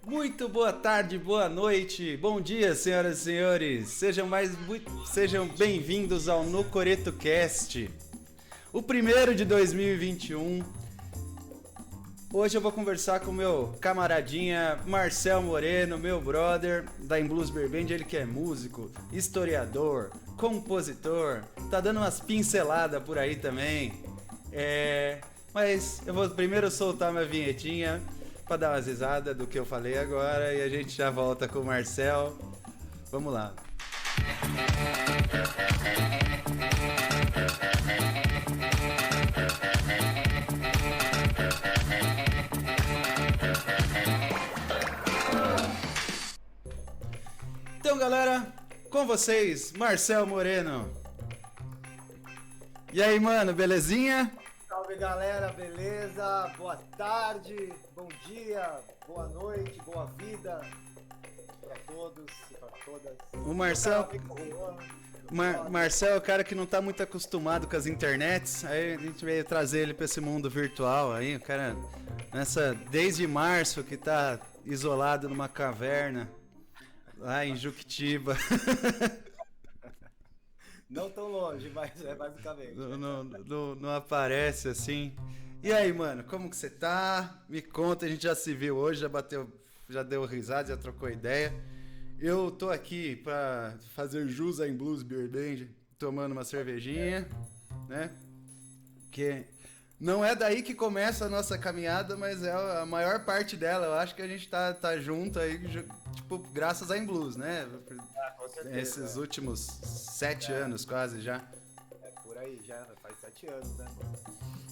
Muito boa tarde, boa noite, bom dia, senhoras e senhores. Sejam bem-vindos ao No Coreto Cast, o primeiro de 2021. Hoje eu vou conversar com o meu camaradinha Marcel Moreno, meu brother da Blues Beer Band, ele que é músico, historiador, compositor, tá dando umas pinceladas por aí também. Mas eu vou primeiro soltar minha vinhetinha para dar umas risadas do que eu falei agora e a gente já volta com o Marcel. Vamos lá. Então, galera, com vocês, Marcel Moreno. E aí, mano, belezinha? Salve, galera, beleza? Boa tarde, bom dia, boa noite, boa vida para todos e para todas. O Marcel Marcel é o cara que não tá muito acostumado com as internets, aí a gente veio trazer ele para esse mundo virtual aí, o cara desde março que tá isolado numa caverna lá em Juquitiba. Não tão longe, mas é basicamente. Não aparece assim. E aí, mano, como que você tá? Me conta, a gente já se viu hoje, já deu risada, já trocou ideia. Eu tô aqui pra fazer jus à Blues Beer Band, tomando uma cervejinha, né? Que não é daí que começa a nossa caminhada, mas é a maior parte dela. Eu acho que a gente tá junto aí, tipo, graças à Blues, né? Com certeza. Esses últimos 7 anos quase já. É por aí, já faz 7 anos, né, mano?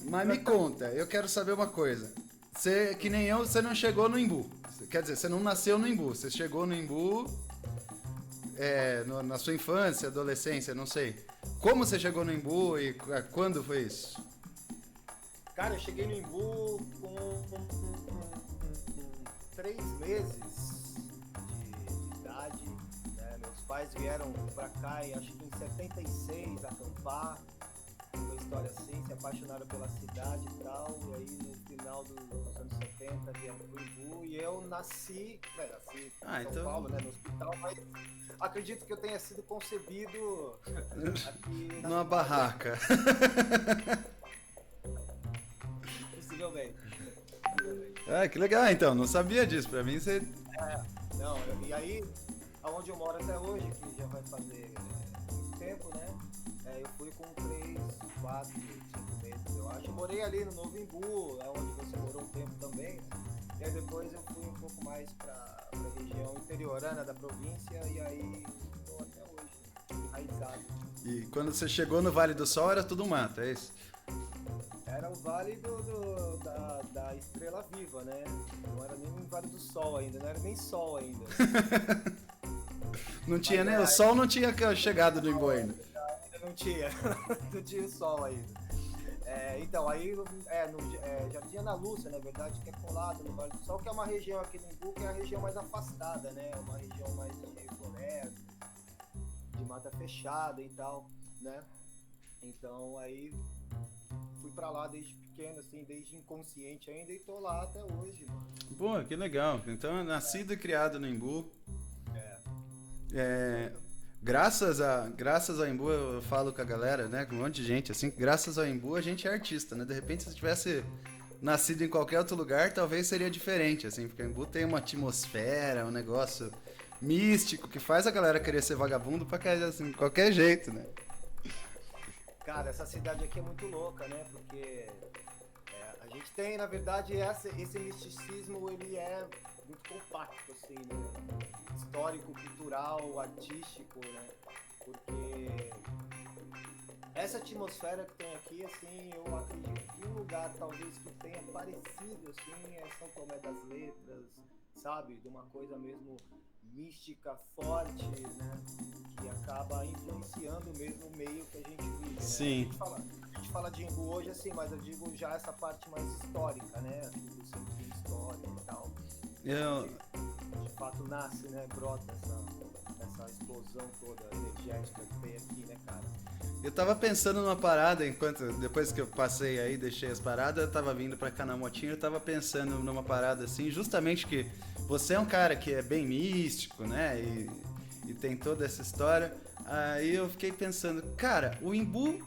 Mas me conta, eu quero saber uma coisa. Você, que nem eu, você não chegou no Embu. Quer dizer, você não nasceu no Embu. Você chegou no Embu na sua infância, adolescência, não sei. Como você chegou no Embu e quando foi isso? Cara, eu cheguei no Embu com 3 meses de idade, né? Meus pais vieram pra cá, acho que em 76, acampar. Uma história assim, se apaixonaram pela cidade e tal, e aí no final dos anos 70 vieram pro Embu e eu nasci em São Paulo, né, no hospital, mas acredito que eu tenha sido concebido aqui numa barraca. Possivelmente. Ah, que legal, então, não sabia disso, pra mim você... E aí, aonde eu moro até hoje, que já vai fazer muito tempo, né? Eu fui com 3, 4, 5 meses, eu acho. Eu morei ali no Novo Embu, onde você morou um tempo também. E aí depois eu fui um pouco mais pra região interiorana da província e aí estou até hoje, enraizado. E quando você chegou no Vale do Sol era tudo mato, é isso? Era o Vale da Estrela Viva, né? Não era nem o Vale do Sol ainda, não era nem sol ainda. Não tinha nem o sol, não tinha chegado no Embu ainda. Não tinha, não tinha o sol ainda. Então, aí Jardim Ana Lúcia, na verdade, que é colado no Vale do Sol, que é uma região aqui no Embu, que é a região mais afastada, né? Uma região mais de floresta, de mata fechada e tal, né? Então, aí fui pra lá desde pequeno, assim, desde inconsciente ainda, e tô lá até hoje, mano. Pô, que legal. Então, nascido e criado no Embu. Graças ao Embu, eu falo com a galera, né, com um monte de gente, assim, graças ao Embu a gente é artista, né, de repente se tivesse nascido em qualquer outro lugar, talvez seria diferente, assim, porque o Embu tem uma atmosfera, um negócio místico, que faz a galera querer ser vagabundo assim, de qualquer jeito, né. Cara, essa cidade aqui é muito louca, né, porque a gente tem, na verdade, esse misticismo, ele é muito compacto, assim, né? Histórico, cultural, artístico, né? Porque essa atmosfera que tem aqui, assim, eu acredito que um lugar talvez que tenha parecido, assim, é São Tomé das Letras, sabe? De uma coisa mesmo mística, forte, né? Que acaba influenciando mesmo o meio que a gente vive, né? Sim. A gente fala de Embu hoje, assim, mas eu digo já essa parte mais histórica, né? Do sentido histórico e tal. De fato nasce, né? Brota essa explosão toda energética que tem aqui, né, cara? Eu tava pensando numa parada, depois que eu passei aí, deixei as paradas, eu tava vindo pra cá na motinha, eu tava pensando numa parada assim, justamente que você é um cara que é bem místico, né? E tem toda essa história. Aí eu fiquei pensando, cara, o Embu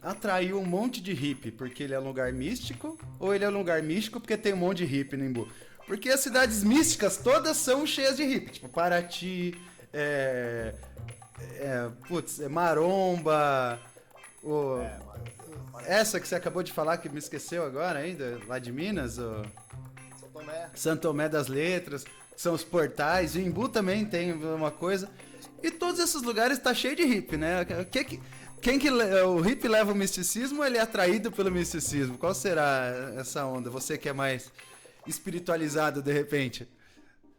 atraiu um monte de hippie porque ele é um lugar místico, ou ele é um lugar místico porque tem um monte de hippie no Embu? Porque as cidades místicas todas são cheias de hippie, tipo Paraty, Maromba, essa que você acabou de falar que me esqueceu agora ainda, lá de Minas, Santo Tomé das Letras, que são os portais, e o Embu também tem uma coisa, e todos esses lugares tá cheio de hippie, né? O hippie leva o misticismo ou ele é atraído pelo misticismo? Qual será essa onda? Você que é mais espiritualizado de repente.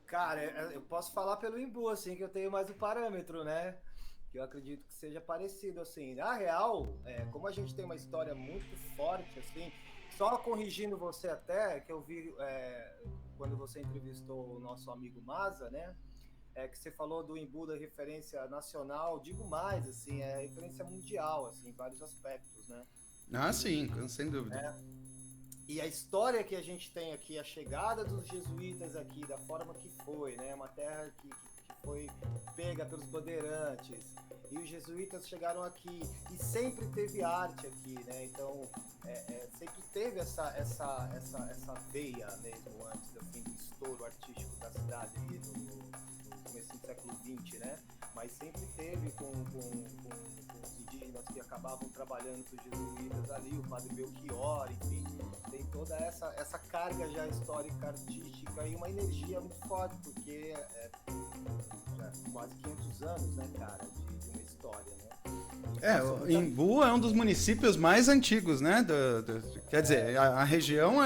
Cara, eu posso falar pelo Embu, assim, que eu tenho mais o parâmetro, né? Que eu acredito que seja parecido, assim. Na real, como a gente tem uma história muito forte, assim, só corrigindo você até, que eu vi quando você entrevistou o nosso amigo Maza, né? Que você falou do Embu da referência nacional, digo mais, assim, é referência mundial, assim, em vários aspectos, né? Ah, sim, sem dúvida. E a história que a gente tem aqui, a chegada dos jesuítas aqui, da forma que foi, né? Uma terra que foi pega pelos bandeirantes, e os jesuítas chegaram aqui, e sempre teve arte aqui, né? Então, sempre teve essa veia mesmo, antes assim, do estouro artístico da cidade, ali no começo do século XX, né? Mas sempre teve com os indígenas que acabavam trabalhando com os jesuítas ali, o padre Belchior, enfim, tem toda essa carga já histórica, artística e uma energia muito forte, porque já quase 500 anos, né, cara, de uma história, né? O Embu é um dos municípios mais antigos, né? Quer dizer, a região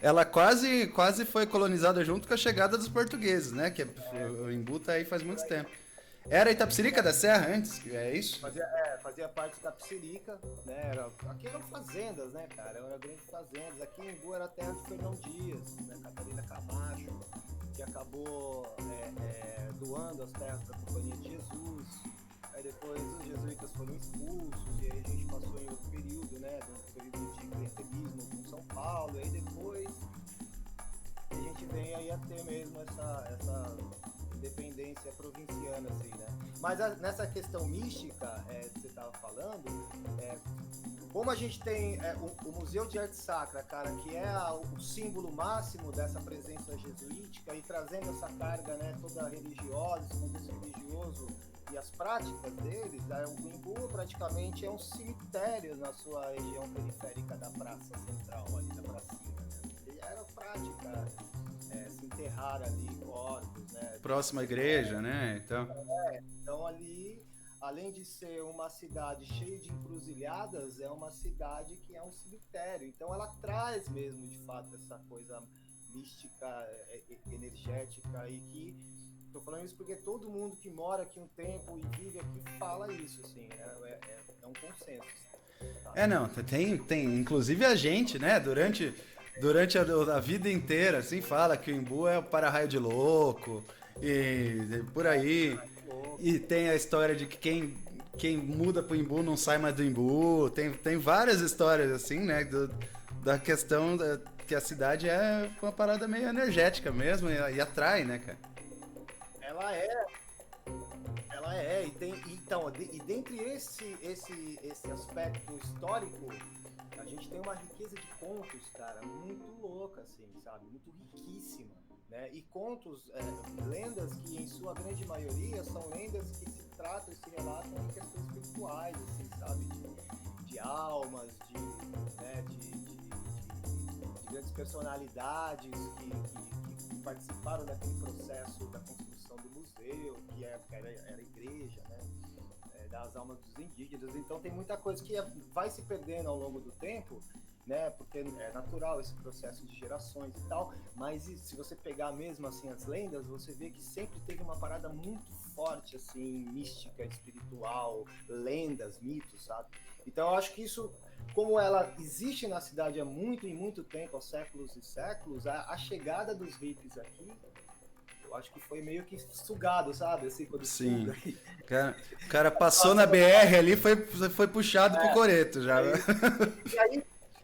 ela quase foi colonizada junto com a chegada dos portugueses, né? O Embu tá aí faz muito tempo. Era Itapecerica da Serra antes, é isso? Fazia parte da Itapecerica, né? Aqui eram fazendas, né, cara? Eram grandes fazendas. Aqui em Embu era a terra de Fernão Dias, né? Catarina Camacho, que acabou doando as terras para a Companhia de Jesus. Aí depois os jesuítas foram expulsos, e aí a gente passou em outro período, né? Um período de clientelismo com São Paulo, e aí depois a gente vem aí a ter mesmo essa independência provinciana, assim, né? Mas nessa questão mística que você estava falando, como a gente tem o Museu de Arte Sacra, cara, que é o símbolo máximo dessa presença jesuítica, e trazendo essa carga, né, toda religiosa, esse contexto religioso e as práticas deles, o Embu praticamente é um cemitério na sua região periférica da Praça Central, ali da Pracinha, né? E era prática se enterrar ali corpos, né? Próxima à igreja, né? Então ali, além de ser uma cidade cheia de encruzilhadas, é uma cidade que é um cemitério. Então ela traz mesmo, de fato, essa coisa mística, energética, e que tô falando isso porque todo mundo que mora aqui um tempo e vive aqui fala isso, assim, é um consenso. Tá? Não, tem, inclusive a gente, né, durante a vida inteira, assim, fala que o Embu é o para-raio de louco, e por aí, e tem a história de que quem muda pro Embu não sai mais do Embu, tem várias histórias, assim, né, da questão que a cidade é uma parada meio energética mesmo, e atrai, né, cara? Ela é, e dentre esse aspecto histórico, a gente tem uma riqueza de contos, cara, muito louca, assim, sabe? Muito riquíssima, né? E contos, lendas que, em sua grande maioria, são lendas que se tratam e se relatam em questões espirituais, assim, sabe? De almas, de grandes personalidades que participaram daquele processo da construção do museu, que era a igreja, né? Das almas dos indígenas. Então tem muita coisa que vai se perdendo ao longo do tempo, né? Porque é natural esse processo de gerações e tal, mas se você pegar mesmo assim as lendas, você vê que sempre teve uma parada muito forte, assim, mística, espiritual, lendas, mitos, sabe? Então eu acho que isso, como ela existe na cidade há muito tempo, há séculos e séculos, a chegada dos hippies aqui, eu acho que foi meio que sugado, sabe? Assim, quando Sim. suga. O cara passou na BR ali, foi puxado pro coreto já.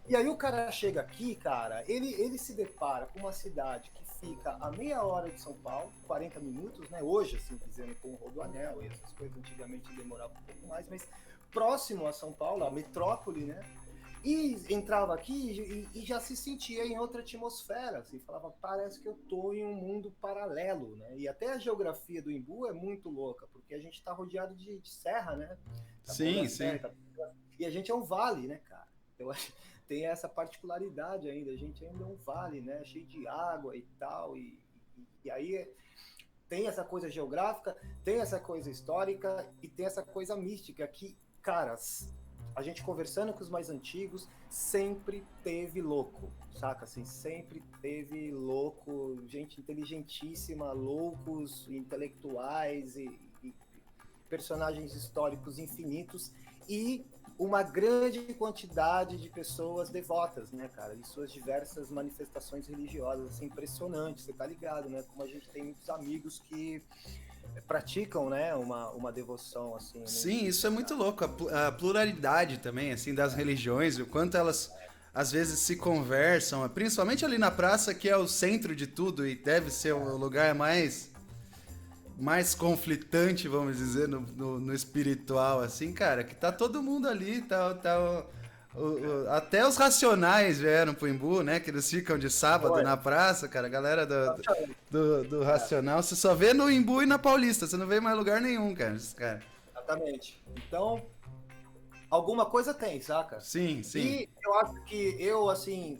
E aí o cara chega aqui, cara, ele se depara com uma cidade que fica a meia hora de São Paulo, 40 minutos, né? Hoje, assim, dizendo com o Rodoanel e essas coisas, antigamente demorava um pouco mais, mas próximo a São Paulo, a metrópole, né? E entrava aqui e já se sentia em outra atmosfera, assim, falava, parece que eu tô em um mundo paralelo, né? E até a geografia do Embu é muito louca, porque a gente tá rodeado de serra, né? Sim, sim. E a gente é um vale, né, cara? Eu acho tem essa particularidade ainda, a gente ainda é um vale, né? Cheio de água e tal, e aí tem essa coisa geográfica, tem essa coisa histórica e tem essa coisa mística que, caras, a gente conversando com os mais antigos, sempre teve louco, saca? Assim, sempre teve louco, gente inteligentíssima, loucos, intelectuais e personagens históricos infinitos e uma grande quantidade de pessoas devotas, né, cara? E suas diversas manifestações religiosas, assim, impressionante, você tá ligado, né? Como a gente tem muitos amigos que praticam, né, uma devoção, assim. Sim, isso é muito louco. A pluralidade também, assim, das religiões, o quanto elas às vezes se conversam, principalmente ali na praça, que é o centro de tudo e deve ser o lugar mais conflitante, vamos dizer, no espiritual, assim, cara, que tá todo mundo ali, até os Racionais vieram pro Embu, né, que eles ficam de sábado na praça, cara, a galera do Racional, você só vê no Embu e na Paulista, você não vê em mais lugar nenhum, cara, esses caras. Exatamente. Então, alguma coisa tem, saca? Sim, sim. E eu acho que eu, assim,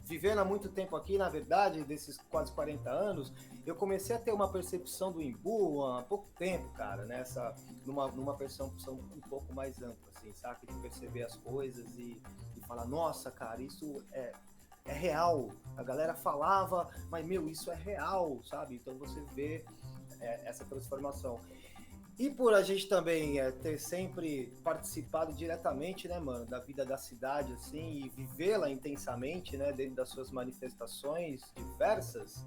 vivendo há muito tempo aqui, na verdade, desses quase 40 anos, eu comecei a ter uma percepção do Embu há pouco tempo, cara, numa percepção um pouco mais ampla, assim, saca? De perceber as coisas e falar, nossa, cara, isso é real. A galera falava, mas, meu, isso é real, sabe? Então você vê essa transformação. E por a gente também ter sempre participado diretamente, né, mano, da vida da cidade, assim, e vivê-la intensamente, né, dentro das suas manifestações diversas,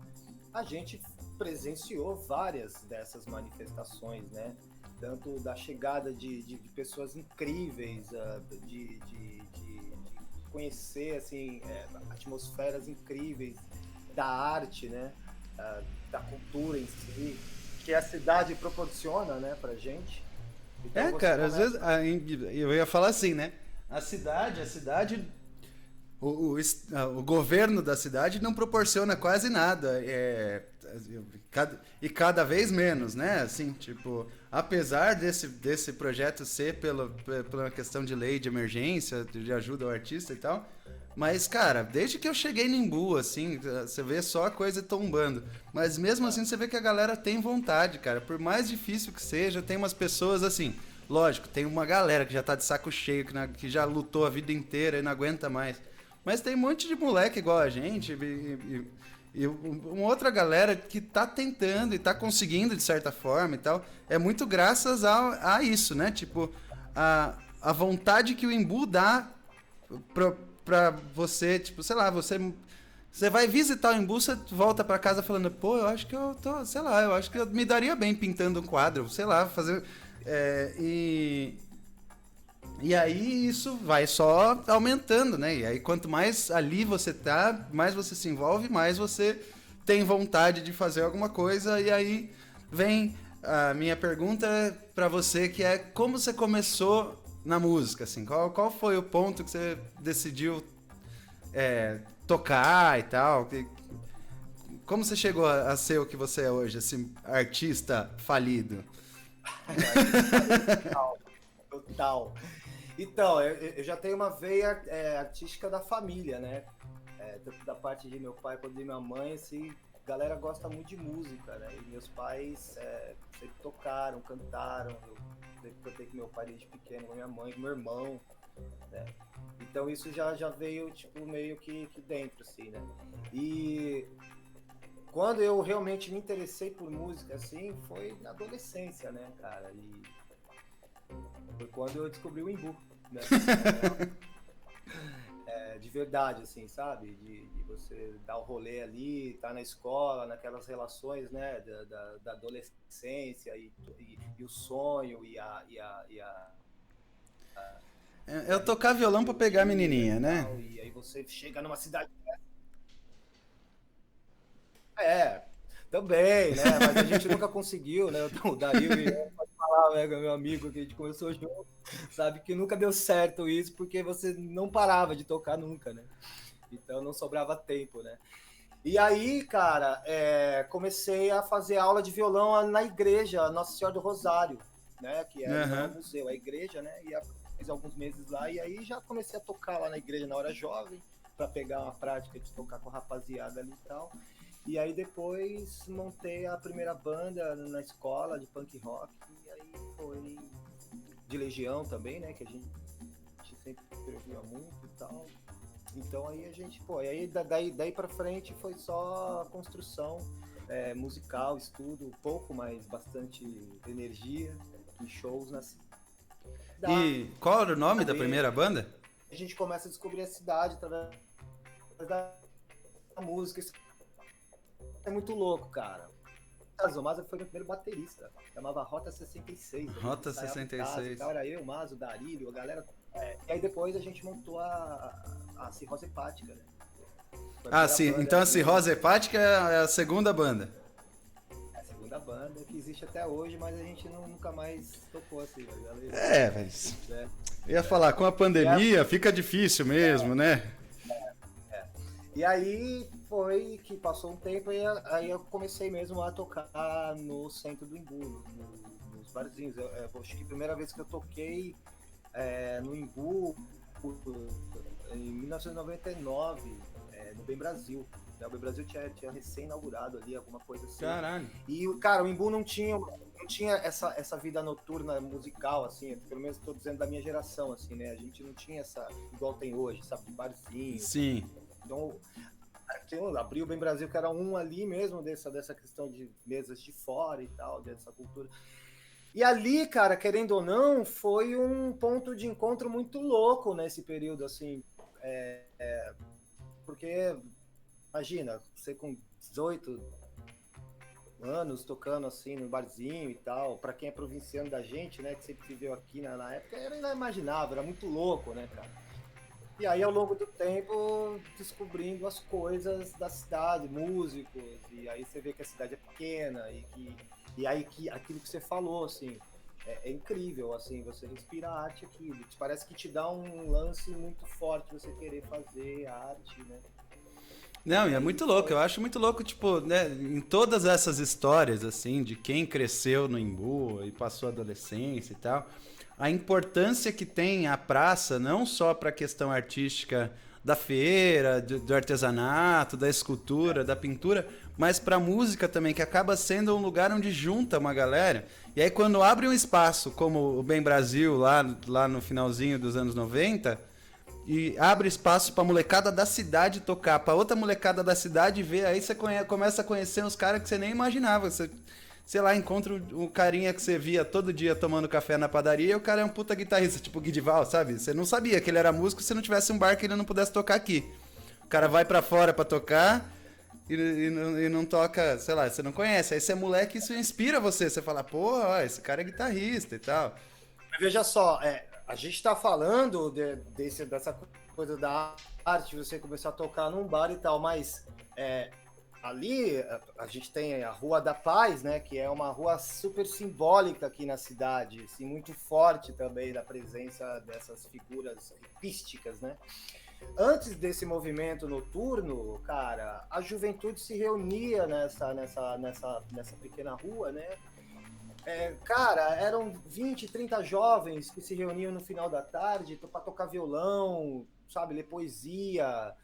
a gente presenciou várias dessas manifestações, né, tanto da chegada de pessoas incríveis, de conhecer, assim, atmosferas incríveis da arte, né, da cultura em si, que a cidade proporciona, né, pra gente. Então, Cara, às vezes eu ia falar assim, né? A cidade, o governo da cidade não proporciona quase nada, e cada vez menos, né? Assim, tipo, apesar desse projeto ser pela questão de lei de emergência, de ajuda ao artista e tal, mas, cara, desde que eu cheguei no Embu, assim, você vê só a coisa tombando. Mas mesmo assim, você vê que a galera tem vontade, cara. Por mais difícil que seja, tem umas pessoas assim. Lógico, tem uma galera que já tá de saco cheio, que já lutou a vida inteira e não aguenta mais. Mas tem um monte de moleque igual a gente e uma outra galera que tá tentando e tá conseguindo de certa forma e tal. É muito graças a isso, né? Tipo, a vontade que o Embu dá pra você, tipo, sei lá, você vai visitar o Embu, você volta pra casa falando, pô, eu acho que eu tô, sei lá, eu acho que eu me daria bem pintando um quadro, sei lá, fazer... E aí isso vai só aumentando, né? E aí quanto mais ali você tá, mais você se envolve, mais você tem vontade de fazer alguma coisa. E aí vem a minha pergunta pra você, que é como você começou na música, assim? Qual foi o ponto que você decidiu tocar e tal? Como você chegou a ser o que você é hoje, assim, artista falido? Total. Então, eu já tenho uma veia artística da família, né? Tanto da parte de meu pai quanto de minha mãe, assim, a galera gosta muito de música, né? E meus pais sempre tocaram, cantaram. Eu sempre cantei com meu pai desde pequeno, com minha mãe, com meu irmão, né? Então isso já veio, tipo, meio que dentro, assim, né? E quando eu realmente me interessei por música, assim, foi na adolescência, né, cara? E foi quando eu descobri o Embu, né? De verdade, assim, sabe? De você dar o rolê ali, estar na escola, naquelas relações, né? Da adolescência e o sonho Eu tocar violão pra pegar a menininha, né? E aí você chega numa cidade... É, também, né? Mas a gente nunca conseguiu, né? O Dario, pode falar, né, meu amigo, que a gente começou junto, sabe que nunca deu certo isso, porque você não parava de tocar nunca, né? Então não sobrava tempo, né? E aí, cara, comecei a fazer aula de violão na igreja Nossa Senhora do Rosário, né? Que não é um Aham. museu, é a igreja, né? E fiz alguns meses lá, e aí já comecei a tocar lá na igreja na hora jovem, para pegar uma prática de tocar com a rapaziada ali e tal. E aí depois montei a primeira banda na escola de punk rock, e aí foi de Legião também, né? Que a gente sempre ouvia muito e tal. Então aí a gente, pô, e aí daí pra frente foi só construção musical, estudo, pouco, mas bastante energia e shows na cidade. E qual era o nome da primeira banda? A gente começa a descobrir a cidade através da música. Isso é muito louco, cara. O Maza foi meu primeiro baterista, chamava Rota 66. Rota 66. Era eu, o Mazo, o Darílio, a galera. E aí depois a gente montou a Cirrose Hepática, né? Ah, sim. Então a Cirrose Hepática é a segunda banda. É a segunda banda que existe até hoje, mas a gente nunca mais tocou assim, galera. Mas... É. Eu ia falar, com a pandemia fica difícil mesmo, né? E aí foi que passou um tempo e aí eu comecei mesmo a tocar no centro do Imbu, nos barzinhos. Eu acho que a primeira vez que eu toquei no Imbu, em 1999, no Bem Brasil. O Bem Brasil tinha recém-inaugurado ali, alguma coisa assim. Caralho. E, cara, o Imbu não tinha essa vida noturna musical, assim, pelo menos estou dizendo da minha geração, assim, né? A gente não tinha essa, igual tem hoje, sabe, de barzinho. Sim. Então, abriu o Bem Brasil, que era um ali mesmo, dessa questão de mesas de fora e tal, dessa cultura. E ali, cara, querendo ou não, foi um ponto de encontro muito louco nesse período, assim, porque, imagina, você com 18 anos tocando assim no barzinho e tal, pra quem é provinciano da gente, né, que sempre viveu aqui na época, era inimaginável, era muito louco, né, cara? E aí, ao longo do tempo, descobrindo as coisas da cidade, músicos, e aí você vê que a cidade é pequena, e aí aquilo que você falou, assim, é incrível, assim, você respira arte aqui, parece que te dá um lance muito forte você querer fazer arte, né? Não, e é muito louco, eu acho muito louco, tipo, né, em todas essas histórias, assim, de quem cresceu no Imbu e passou a adolescência e tal, a importância que tem a praça, não só para a questão artística da feira, do artesanato, da escultura, da pintura, mas para a música também, que acaba sendo um lugar onde junta uma galera. E aí quando abre um espaço como o Bem Brasil, lá no finalzinho dos anos 90, e abre espaço pra molecada da cidade tocar, pra outra molecada da cidade ver, aí você começa a conhecer uns caras que você nem imaginava. Você, sei lá, encontra um carinha que você via todo dia tomando café na padaria e o cara é um puta guitarrista, tipo o Guidival, sabe? Você não sabia que ele era músico se não tivesse um bar que ele não pudesse tocar aqui. O cara vai pra fora pra tocar e não toca, sei lá, você não conhece. Aí você é moleque, isso inspira você. Você fala, pô, ó, esse cara é guitarrista e tal. Veja só, a gente está falando dessa coisa da arte, você começar a tocar num bar e tal, mas ali a gente tem a Rua da Paz, né, que é uma rua super simbólica aqui na cidade, assim, muito forte também da presença dessas figuras artísticas, né? Antes desse movimento noturno, cara, a juventude se reunia nessa pequena rua, né? Cara, eram 20, 30 jovens que se reuniam no final da tarde para tocar violão, sabe, ler poesia.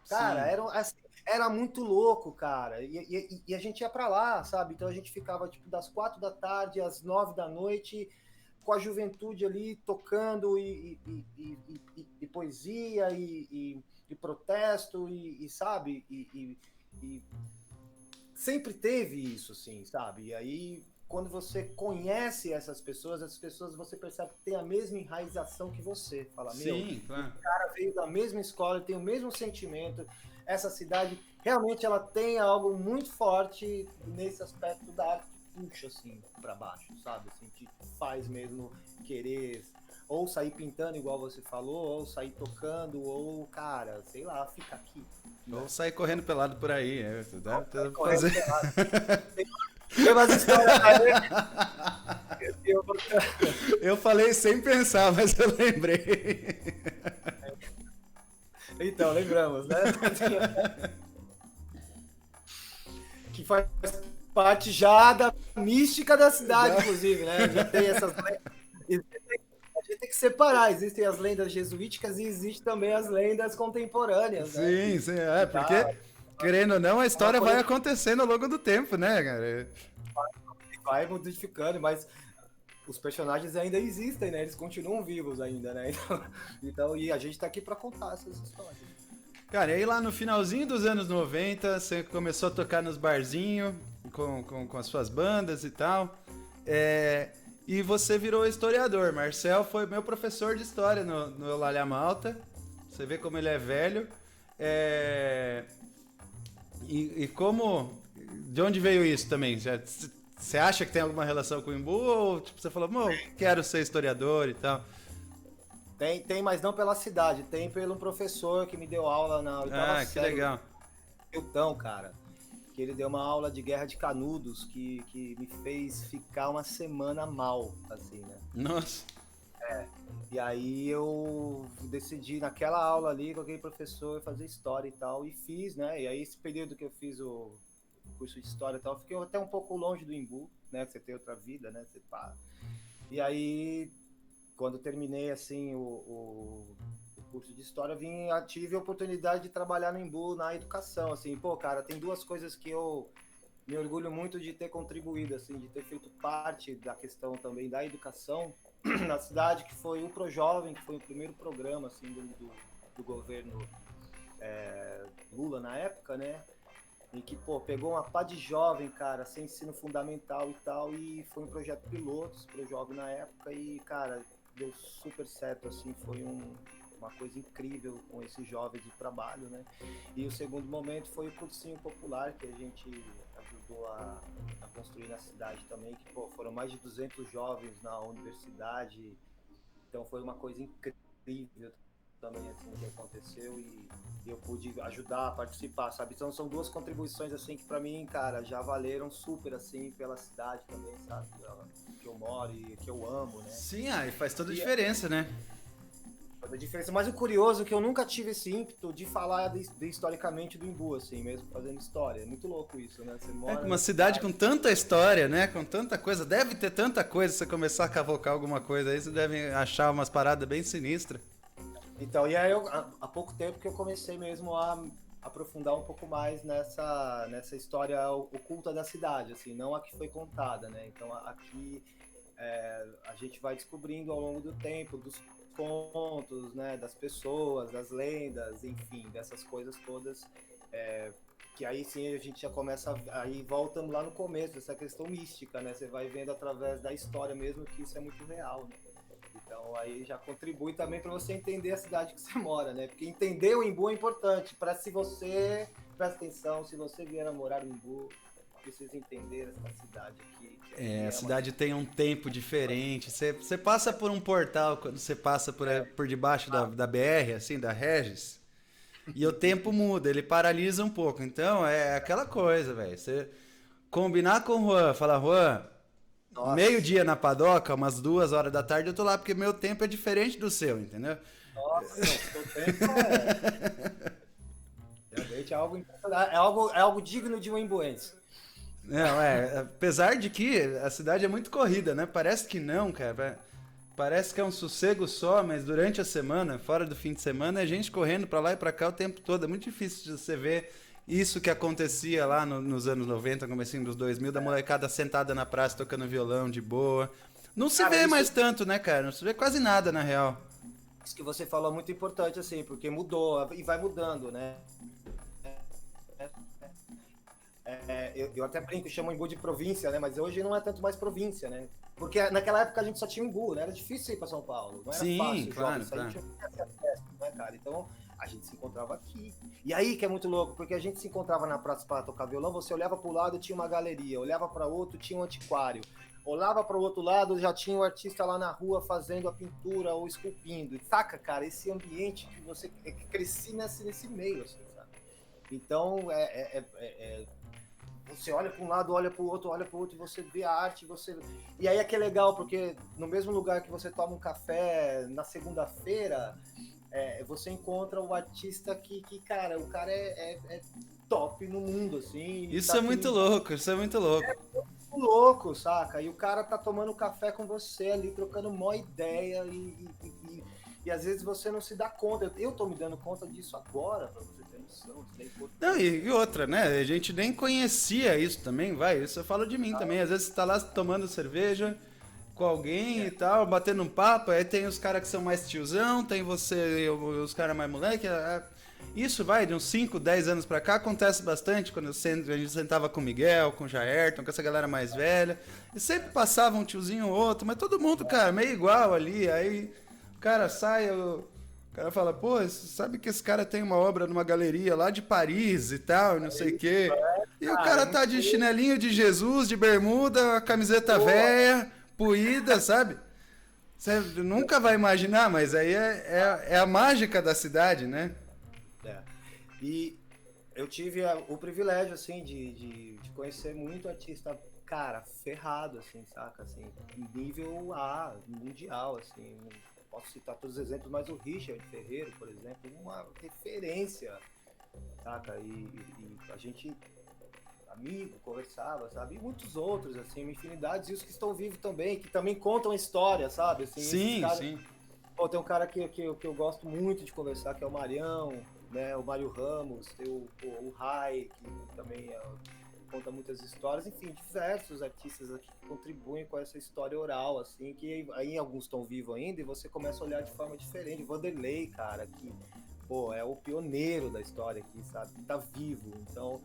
Cara, Sim. era muito louco, cara. E a gente ia para lá, sabe? Então a gente ficava tipo das 4 da tarde às 9 da noite com a juventude ali tocando e poesia e protesto sabe? E sempre teve isso, assim, sabe? E aí quando você conhece essas pessoas você percebe que tem a mesma enraização que você. Fala, Sim, claro. o cara veio da mesma escola, tem o mesmo sentimento. Essa cidade realmente ela tem algo muito forte nesse aspecto da arte que puxa assim para baixo, sabe? Assim, que faz mesmo querer ou sair pintando igual você falou, ou sair tocando, ou, cara, sei lá, fica aqui. Ou sair correndo pelado por aí. Dá pra Correndo fazer. pelado. Tem umas histórias aí. Eu falei sem pensar, mas eu lembrei. Então, lembramos, né? Que faz parte já da mística da cidade, inclusive, né? Já tem essas lendas. A gente tem que separar. Existem as lendas jesuíticas e existem também as lendas contemporâneas, né? Sim, sim. É, porque, querendo ou não, a história vai acontecendo ao longo do tempo, né, cara? Vai modificando, mas os personagens ainda existem, né? Eles continuam vivos ainda, né? Então, e a gente tá aqui pra contar essas histórias. Cara, e aí lá no finalzinho dos anos 90, você começou a tocar nos barzinhos, com as suas bandas e tal. E você virou historiador. Marcel foi meu professor de história no Eulália Malta. Você vê como ele é velho. E como... De onde veio isso também? Você acha que tem alguma relação com o Embu? Ou tipo, você falou, quero ser historiador e tal? Tem, mas não pela cidade. Tem pelo professor que me deu aula na oitava série. Que legal. Então, cara, que ele deu uma aula de guerra de Canudos que me fez ficar uma semana mal, assim, né? Nossa. E aí eu decidi naquela aula ali com aquele professor fazer história e tal, e fiz, né? E aí esse período que eu fiz o curso de história e tal, fiquei até um pouco longe do Embu, né? Que você tem outra vida, né? Você pá. E aí, quando terminei, assim, o curso de história, tive a oportunidade de trabalhar no Embu na educação, assim. Pô, cara, tem duas coisas que eu me orgulho muito de ter contribuído, assim, de ter feito parte da questão também da educação na cidade, que foi o ProJovem, que foi o primeiro programa, assim, do governo Lula na época, né? Em que, pô, pegou uma pá de jovem, cara, sem ensino fundamental e tal, e foi um projeto piloto pro jovem na época, e, cara, deu super certo, assim, foi uma coisa incrível com esses jovens de trabalho, né? E o segundo momento foi o cursinho popular, que a gente ajudou a construir na cidade também, que, pô, foram mais de 200 jovens na universidade, então foi uma coisa incrível também, assim, que aconteceu, e eu pude ajudar a participar, sabe? Então são duas contribuições, assim, que pra mim, cara, já valeram super, assim, pela cidade também, sabe? Que eu moro e que eu amo, né? Sim, e faz toda a diferença, né? Faz a diferença. Mas o curioso é que eu nunca tive esse ímpeto de falar historicamente do Embu, assim, mesmo fazendo história. É muito louco isso, né? Você mora uma cidade com tanta história, né? Com tanta coisa. Deve ter tanta coisa, se você começar a cavocar alguma coisa aí, você deve achar umas paradas bem sinistras. Então, e aí há pouco tempo que eu comecei mesmo a aprofundar um pouco mais nessa história oculta da cidade, assim, não a que foi contada, né? Então aqui a gente vai descobrindo ao longo do tempo, dos contos, né, das pessoas, das lendas, enfim, dessas coisas todas, que aí sim a gente já começa, aí voltamos lá no começo, essa questão mística, né? Você vai vendo através da história mesmo que isso é muito real, né? Então aí já contribui também para você entender a cidade que você mora, né? Porque entender o Embu é importante, para se você, presta atenção, se você vier a morar no Embu, precisa entender essa cidade aqui. A cidade tem um tempo diferente, você passa por um portal, quando você passa por debaixo da BR, assim, da Regis, e o tempo muda, ele paralisa um pouco, então é aquela coisa, velho, você combinar com o Juan, falar, Juan, meio-dia na padoca, umas 2 horas da tarde, eu tô lá, porque meu tempo é diferente do seu, entendeu? Nossa, o seu tempo realmente é algo digno de um embuense. Não, apesar de que a cidade é muito corrida, né? Parece que não, cara. Parece que é um sossego só, mas durante a semana, fora do fim de semana, é gente correndo pra lá e pra cá o tempo todo. É muito difícil de você ver isso que acontecia lá nos anos 90, comecinho dos 2000, da molecada sentada na praça tocando violão de boa. Não se vê mais tanto, né, cara? Não se vê quase nada, na real. Isso que você falou é muito importante, assim, porque mudou e vai mudando, né? Eu até brinco, chamo Embu de província, né? Mas hoje não é tanto mais província, né? Porque naquela época a gente só tinha Embu, né? Era difícil ir para São Paulo, não era fácil. Claro. A gente não tinha acesso, né, cara? Então a gente se encontrava aqui. E aí que é muito louco, porque a gente se encontrava na praça para tocar violão, você olhava para o lado, tinha uma galeria, olhava para outro, tinha um antiquário. olhava para o outro lado, já tinha o artista lá na rua fazendo a pintura ou esculpindo. Saca, cara, esse ambiente que você que cresci nesse meio, assim, sabe? Então, você olha para um lado, olha para o outro, e você vê a arte, e aí é que é legal, porque no mesmo lugar que você toma um café na segunda-feira, você encontra o artista que cara, o cara é top no mundo, assim. Isso é muito louco, isso é muito louco. É muito louco, saca? E o cara tá tomando café com você ali, trocando uma ideia e às vezes você não se dá conta. Eu tô me dando conta disso agora, pra você ter noção. Não, e outra, né? A gente nem conhecia isso também, vai. Isso eu falo de mim também. Às vezes você tá lá tomando cerveja com alguém e tal, batendo um papo, aí tem os caras que são mais tiozão, tem você e os caras mais moleque. Isso vai de uns 5, 10 anos pra cá, acontece bastante quando a gente sentava com o Miguel, com o Jairton, com essa galera mais velha. E sempre passava um tiozinho ou outro, mas todo mundo, cara, meio igual ali. Aí o cara sai, o cara fala, pô, sabe que esse cara tem uma obra numa galeria lá de Paris e tal, não sei o quê. E o cara tá de chinelinho de Jesus, de bermuda, camiseta velha, puída, sabe? Você nunca vai imaginar, mas aí é a mágica da cidade, né? E eu tive o privilégio, assim, de conhecer muito artista, cara, ferrado, assim, saca? Assim, nível A, mundial, assim. Posso citar todos os exemplos, mas o Richard Ferreiro, por exemplo, uma referência, saca? E a gente, amigo, conversava, sabe? E muitos outros, assim, uma infinidade. E os que estão vivos também, que também contam história, sabe? Assim, sim, caras, sim. Pô, tem um cara que eu gosto muito de conversar, que é o Marião, né? O Mário Ramos, tem o Rai, que também conta muitas histórias, enfim, diversos artistas aqui que contribuem com essa história oral, assim, que aí alguns estão vivos ainda e você começa a olhar de forma diferente. Vanderlei, cara, que, pô, é o pioneiro da história aqui, sabe? Que tá vivo. Então,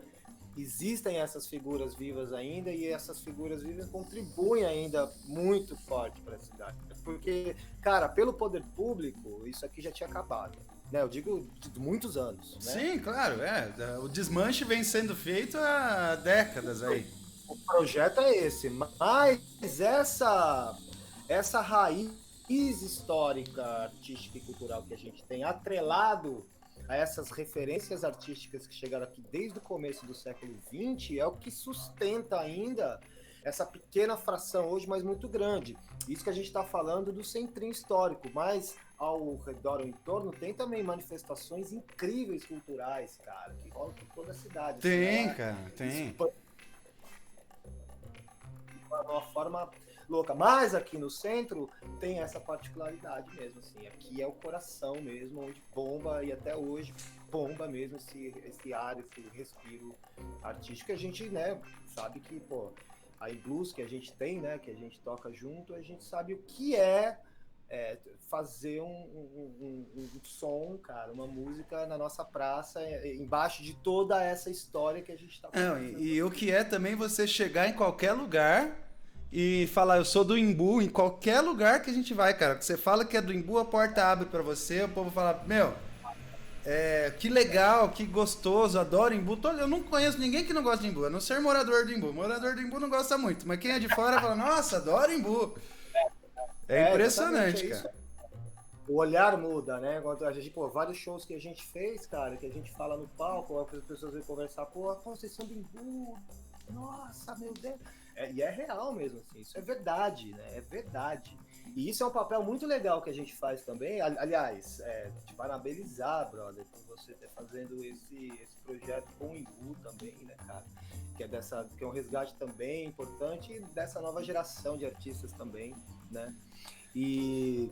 existem essas figuras vivas ainda e essas figuras vivas contribuem ainda muito forte para a cidade. Porque, cara, pelo poder público, isso aqui já tinha acabado. Né, eu digo de muitos anos. Né? Sim, claro, o desmanche vem sendo feito há décadas aí. O projeto é esse, mas essa raiz histórica, artística e cultural que a gente tem, atrelado a essas referências artísticas que chegaram aqui desde o começo do século XX, é o que sustenta ainda essa pequena fração hoje, mas muito grande. Isso que a gente está falando do centrinho histórico, mas ao redor, ao entorno, tem também manifestações incríveis culturais, cara, que rolam por toda a cidade. Tem, cara, tem. De uma forma louca. Mas aqui no centro tem essa particularidade mesmo, assim. Aqui é o coração mesmo, onde bomba, e até hoje bomba mesmo esse ar, esse respiro artístico. A gente, né, sabe que, pô, a blues que a gente tem, né, que a gente toca junto, a gente sabe o que é fazer um som, cara, uma música na nossa praça, embaixo de toda essa história que a gente tá fazendo. E o que é também você chegar em qualquer lugar e falar, eu sou do Imbu, em qualquer lugar que a gente vai, cara. Você fala que é do Imbu, a porta abre pra você, o povo fala, meu, que legal, que gostoso, adoro Imbu. Eu não conheço ninguém que não gosta de Imbu, a não ser morador do Imbu. Morador do Imbu não gosta muito, mas quem é de fora fala, nossa, adoro Imbu. É impressionante, cara. O olhar muda, né? A gente, pô, vários shows que a gente fez, cara, que a gente fala no palco, as pessoas vêm conversar, pô, vocês são do Imbu, nossa, meu Deus. E é real mesmo, assim, isso é verdade, né? É verdade. E isso é um papel muito legal que a gente faz também. Aliás, te parabenizar, brother, por você estar fazendo esse projeto com o Imbu também, né, cara? Que é um resgate também importante dessa nova geração de artistas também, né? E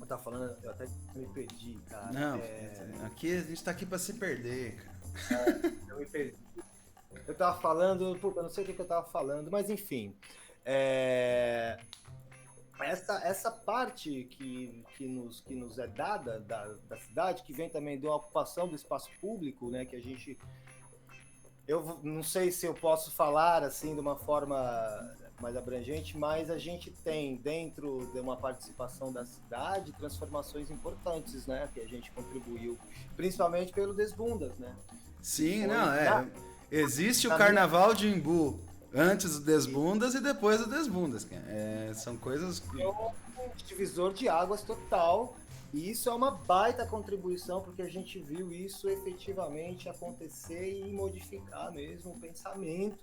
eu tava falando, eu até me perdi, cara. Não, aqui a gente tá aqui pra se perder, cara. Eu me perdi. Eu tava falando, eu não sei o que eu tava falando, mas enfim. Essa parte que nos é dada da cidade, que vem também da ocupação do espaço público, né, que a gente... Eu não sei se eu posso falar assim de uma forma mais abrangente, mas a gente tem dentro de uma participação da cidade transformações importantes, né, que a gente contribuiu, principalmente pelo Desbundas, né? Sim, existe o Carnaval de Imbu, Antes do Desbundas e depois do Desbundas, cara. São coisas... É um divisor de águas total. E isso é uma baita contribuição, porque a gente viu isso efetivamente acontecer e modificar mesmo o pensamento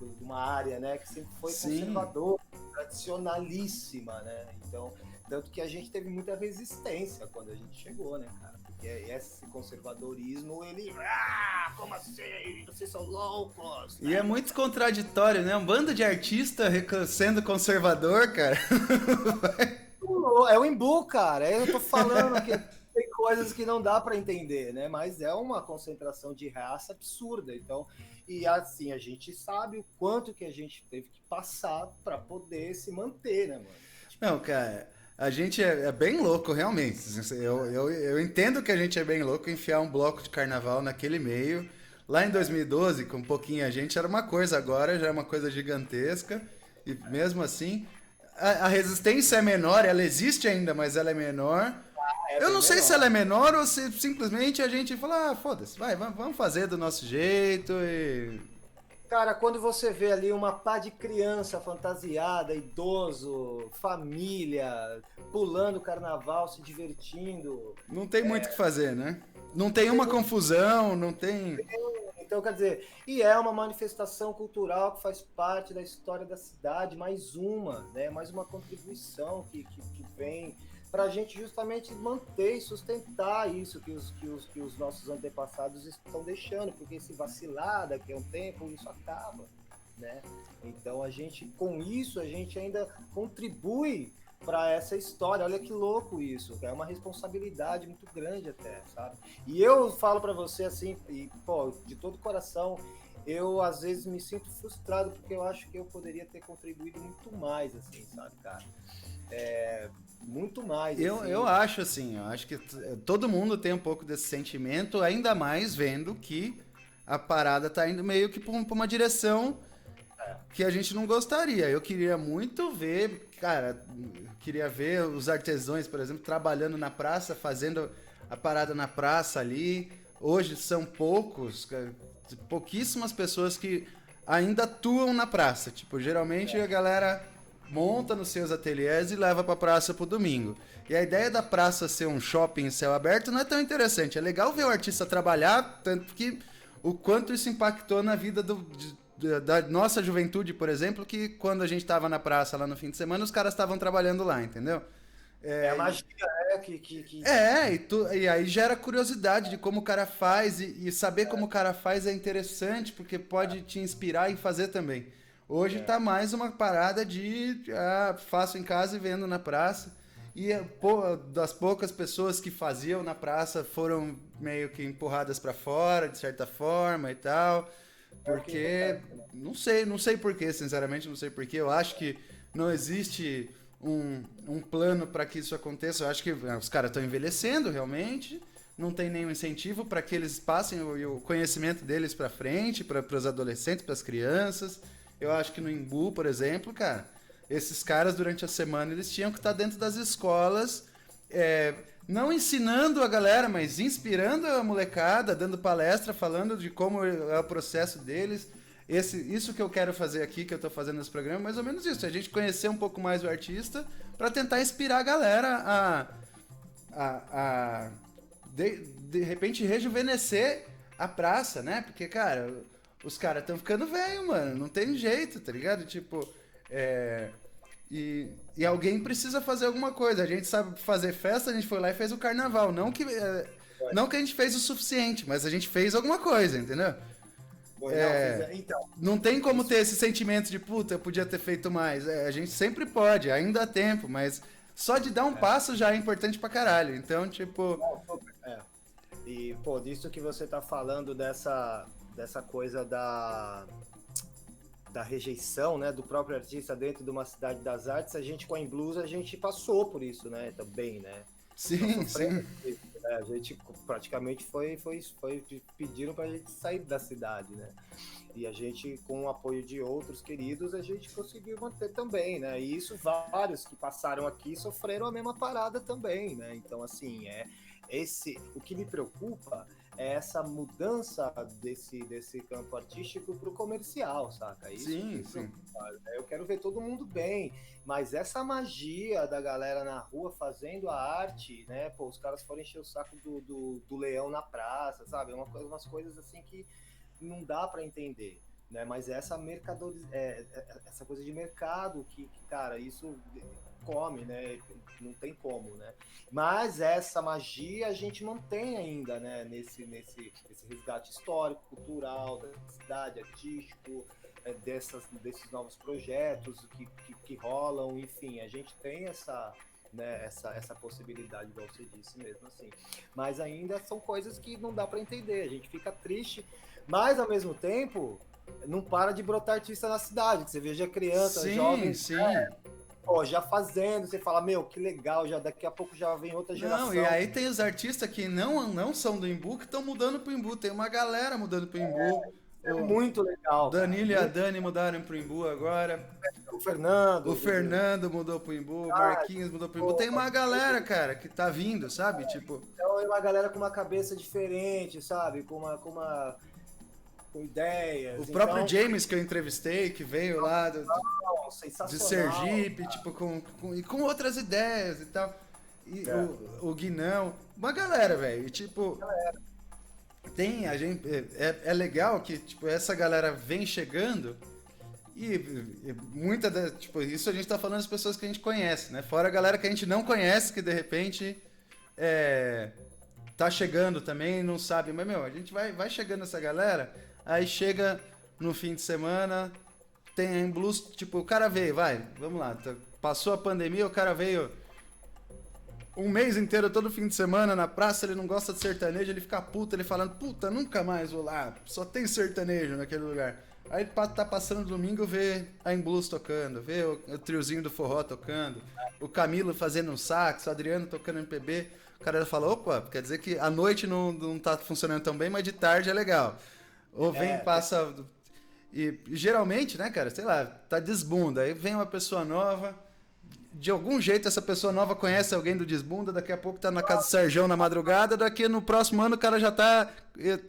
de uma área, né, que sempre foi conservadora, tradicionalíssima, né? Então, tanto que a gente teve muita resistência quando a gente chegou, né, cara? Porque esse conservadorismo, ele... como assim? Vocês são loucos! E é muito contraditório, né? Um bando de artista sendo conservador, cara. É o Embu, cara. Eu tô falando que tem coisas que não dá para entender, né? Mas é uma concentração de raça absurda. Então, e assim, a gente sabe o quanto que a gente teve que passar para poder se manter, né, mano? Não, cara, a gente é bem louco, realmente. Eu entendo que a gente é bem louco enfiar um bloco de carnaval naquele meio. Lá em 2012, com pouquinha gente, era uma coisa, agora já é uma coisa gigantesca. E mesmo assim, a resistência é menor, ela existe ainda, mas ela é menor. Eu não sei se ela é menor ou se simplesmente a gente fala, foda-se, vamos fazer do nosso jeito e... Cara, quando você vê ali uma pá de criança fantasiada, idoso, família, pulando carnaval, se divertindo. Não tem muito o que fazer, né? Não tem uma confusão, não tem... Então, quer dizer, e é uma manifestação cultural que faz parte da história da cidade, mais uma, né? Mais uma contribuição que vem para a gente justamente manter e sustentar isso que os nossos antepassados estão deixando, porque se vacilar daqui a um tempo, isso acaba, né? Então, com isso, a gente ainda contribui para essa história. Olha que louco isso, é uma responsabilidade muito grande até, sabe? E eu falo para você assim, e, pô, de todo coração, eu às vezes me sinto frustrado porque eu acho que eu poderia ter contribuído muito mais, assim, sabe, cara? Muito mais. Assim. Eu acho assim, eu acho que todo mundo tem um pouco desse sentimento, ainda mais vendo que a parada tá indo meio que pra uma direção que a gente não gostaria. Eu queria muito ver, cara, queria ver os artesãos, por exemplo, trabalhando na praça, fazendo a parada na praça ali. Hoje são pouquíssimas pessoas que ainda atuam na praça. Tipo, geralmente a galera monta nos seus ateliês e leva pra praça pro domingo. E a ideia da praça ser um shopping em céu aberto não é tão interessante. É legal ver o artista trabalhar, tanto que o quanto isso impactou na vida da nossa juventude, por exemplo, que quando a gente tava na praça lá no fim de semana, os caras estavam trabalhando lá, entendeu? É a magia, E aí gera curiosidade de como o cara faz, e saber como o cara faz é interessante, porque pode te inspirar em fazer também. Hoje tá mais uma parada de faço em casa e vendo na praça. E das poucas pessoas que faziam na praça foram meio que empurradas para fora, de certa forma e tal. Porque, não sei porquê, sinceramente não sei porquê. Eu acho que não existe um plano para que isso aconteça. Eu acho que os caras estão envelhecendo realmente. Não tem nenhum incentivo para que eles passem o conhecimento deles para frente, para os adolescentes, para as crianças. Eu acho que no Embu, por exemplo, cara, esses caras durante a semana eles tinham que estar dentro das escolas, não ensinando a galera, mas inspirando a molecada, dando palestra, falando de como é o processo deles. Isso que eu quero fazer aqui, que eu tô fazendo nesse programa, mais ou menos isso. A gente conhecer um pouco mais o artista para tentar inspirar a galera de repente rejuvenescer a praça, né? Porque, cara, os caras estão ficando velho, mano. Não tem jeito, tá ligado? Tipo, e alguém precisa fazer alguma coisa. A gente sabe fazer festa, a gente foi lá e fez o carnaval. Não que a gente fez o suficiente, mas a gente fez alguma coisa, entendeu? Não tem como ter esse sentimento de puta, eu podia ter feito mais. A gente sempre pode, ainda há tempo, mas só de dar um passo já é importante pra caralho. Então, tipo... E, pô, disso que você tá falando dessa coisa da rejeição, né, do próprio artista dentro de uma cidade das artes, a gente com a Blues, a gente passou por isso, né, também, né? Sim, sim. Isso, né? A gente praticamente pediram pra gente sair da cidade, né? E a gente, com o apoio de outros queridos, a gente conseguiu manter também, né? E isso, vários que passaram aqui sofreram a mesma parada também, né? Então, assim, o que me preocupa é essa mudança desse campo artístico pro comercial, saca? Isso Sim, que sim. eu quero ver todo mundo bem, mas essa magia da galera na rua fazendo a arte, né? Pô, os caras foram encher o saco do leão na praça, sabe? Umas coisas assim que não dá para entender, né? Mas essa essa coisa de mercado cara, isso come, né? Não tem como, né? Mas essa magia a gente mantém ainda, né? Nesse resgate histórico, cultural da cidade, artístico, desses novos projetos que rolam, enfim, a gente tem essa possibilidade, igual você disse mesmo, assim. Mas ainda são coisas que não dá para entender, a gente fica triste, mas ao mesmo tempo não para de brotar artista na cidade, que você veja crianças, Sim, jovens, sim. pô, já fazendo, você fala, meu, que legal, já daqui a pouco já vem outra Não, e geração. aí tem os artistas que não são do Imbu que estão mudando pro Imbu. Tem uma galera mudando pro Imbu. É O muito legal, cara. Danilo e a Dani mudaram pro Imbu agora. O O Fernando, Fernando mudou pro Imbu, o Marquinhos mudou pro Imbu. Tem uma galera, cara, que tá vindo, sabe? Tipo, então é uma galera com uma cabeça diferente, sabe? Com o ideias. próprio Então, James que eu entrevistei, que veio lá de sensacional. Sergipe, tipo, e com outras ideias e tal. E É. o Guinão, uma galera, velho. E tipo, tem a gente. É legal que, tipo, essa galera vem chegando e muita da. Tipo, isso a gente tá falando das pessoas que a gente conhece, né? Fora a galera que a gente não conhece, que de repente é, tá chegando também, não sabe. Mas, meu, a gente vai chegando essa galera, aí chega no fim de semana, tem blues, tipo, o cara veio, vamos lá, passou a pandemia, o cara veio um mês inteiro, todo fim de semana na praça, ele não gosta de sertanejo, ele fica puto, ele falando, puta, nunca mais vou lá, só tem sertanejo naquele lugar. Aí ele tá passando domingo, vê a Em Blues tocando, vê o triozinho do forró tocando, o Camilo fazendo um sax, o Adriano tocando MPB. O cara fala, opa, quer dizer que a noite não tá funcionando tão bem, mas de tarde é legal. Ou vem, É, passa... E geralmente, né, cara, sei lá, tá desbunda, aí vem uma pessoa nova, de algum jeito essa pessoa nova conhece alguém do Desbunda, daqui a pouco tá na casa do Serjão na madrugada, daqui no próximo ano o cara já tá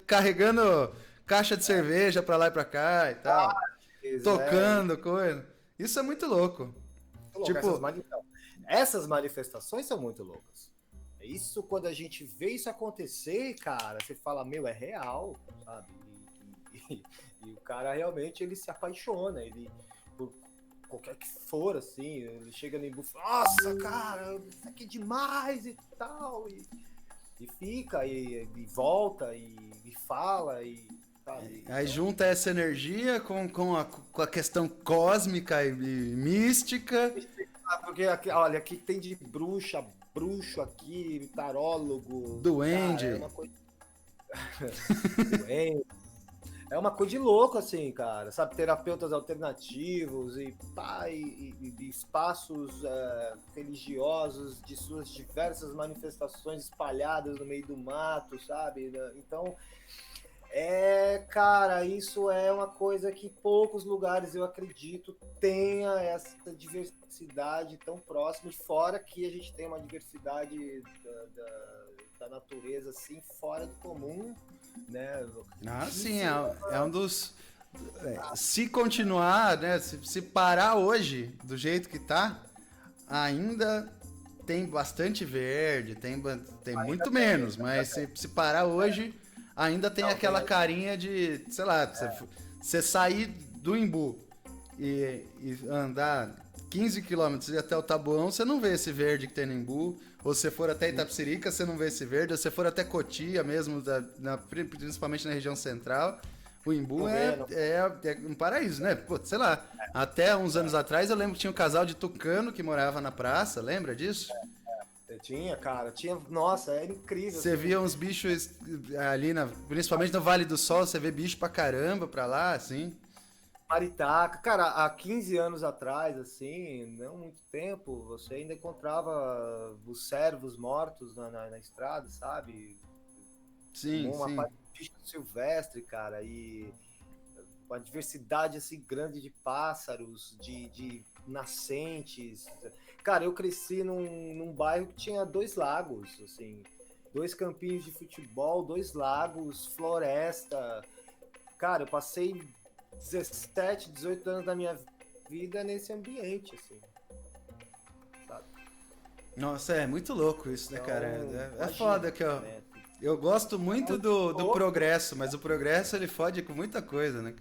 carregando caixa de cerveja pra lá e pra cá e tal, é, tocando coisa. Isso é muito louco. louco. Tipo, Essas manifestações são muito loucas. Isso, quando a gente vê isso acontecer, cara, você fala, meu, é real, sabe? E o cara realmente ele se apaixona, ele por qualquer que for, assim, ele chega no Imbu e fala, nossa, cara, isso aqui é demais e tal, e fica, e volta, e fala, e sabe? aí Então, junta essa energia com a questão cósmica e mística. porque aqui, olha, aqui tem de bruxo aqui, tarólogo, cara, é Duende. uma coisa doente. É uma coisa de louco, assim, cara, sabe? Terapeutas alternativos e, pá, e espaços religiosos de suas diversas manifestações espalhadas no meio do mato, sabe? Então, cara, isso é uma coisa que poucos lugares, eu acredito, tenha essa diversidade tão próxima, e fora que a gente tem uma diversidade da natureza, assim, fora do comum, né? Ah, sim, é um dos. Se continuar, né? Se parar hoje do jeito que tá, ainda tem bastante verde, tem muito menos, mas se parar hoje, ainda tem Não, tem aquela carinha de, sei lá, você sair do Imbu e andar 15 quilômetros e ir até o Taboão, você não vê esse verde que tem no Imbu. Ou se for até Itapecerica, você não vê esse verde. Ou se for até Cotia mesmo, principalmente na região central, o Imbu é um paraíso, né? Pô, sei lá, até uns anos atrás eu lembro que tinha um casal de tucano que morava na praça, lembra disso? tinha, cara, tinha, nossa, era incrível. Você via uns bichos ali, principalmente no Vale do Sol, você vê bicho pra caramba pra lá, assim. Maritaca, cara, há 15 anos atrás, assim, não muito tempo, você ainda encontrava os cervos mortos na estrada, sabe? Sim, Uma sim. parte de bicho silvestre, cara, e uma diversidade, assim, grande de pássaros, de nascentes. Cara, eu cresci num bairro que tinha 2 lagos, assim, 2 campinhos de futebol, 2 lagos, floresta. Cara, eu passei 17, 18 anos da minha vida nesse ambiente, assim. Sabe? Nossa, é muito louco isso, né, Então, cara? É imagina, foda que né? eu gosto muito do progresso, mas o progresso ele fode com muita coisa, né?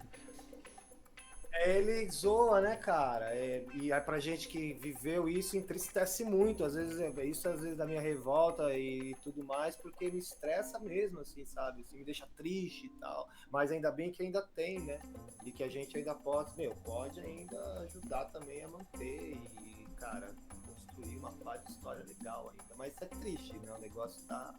Ele zoa, né, cara? E aí pra gente que viveu isso entristece muito. Às vezes isso às vezes da minha revolta e tudo mais, porque me estressa mesmo, assim, sabe? Assim, me deixa triste e tal. Mas ainda bem que ainda tem, né? E que a gente ainda pode ainda ajudar também a manter e, cara, construir uma parte de história legal ainda. Mas é triste, né? O negócio tá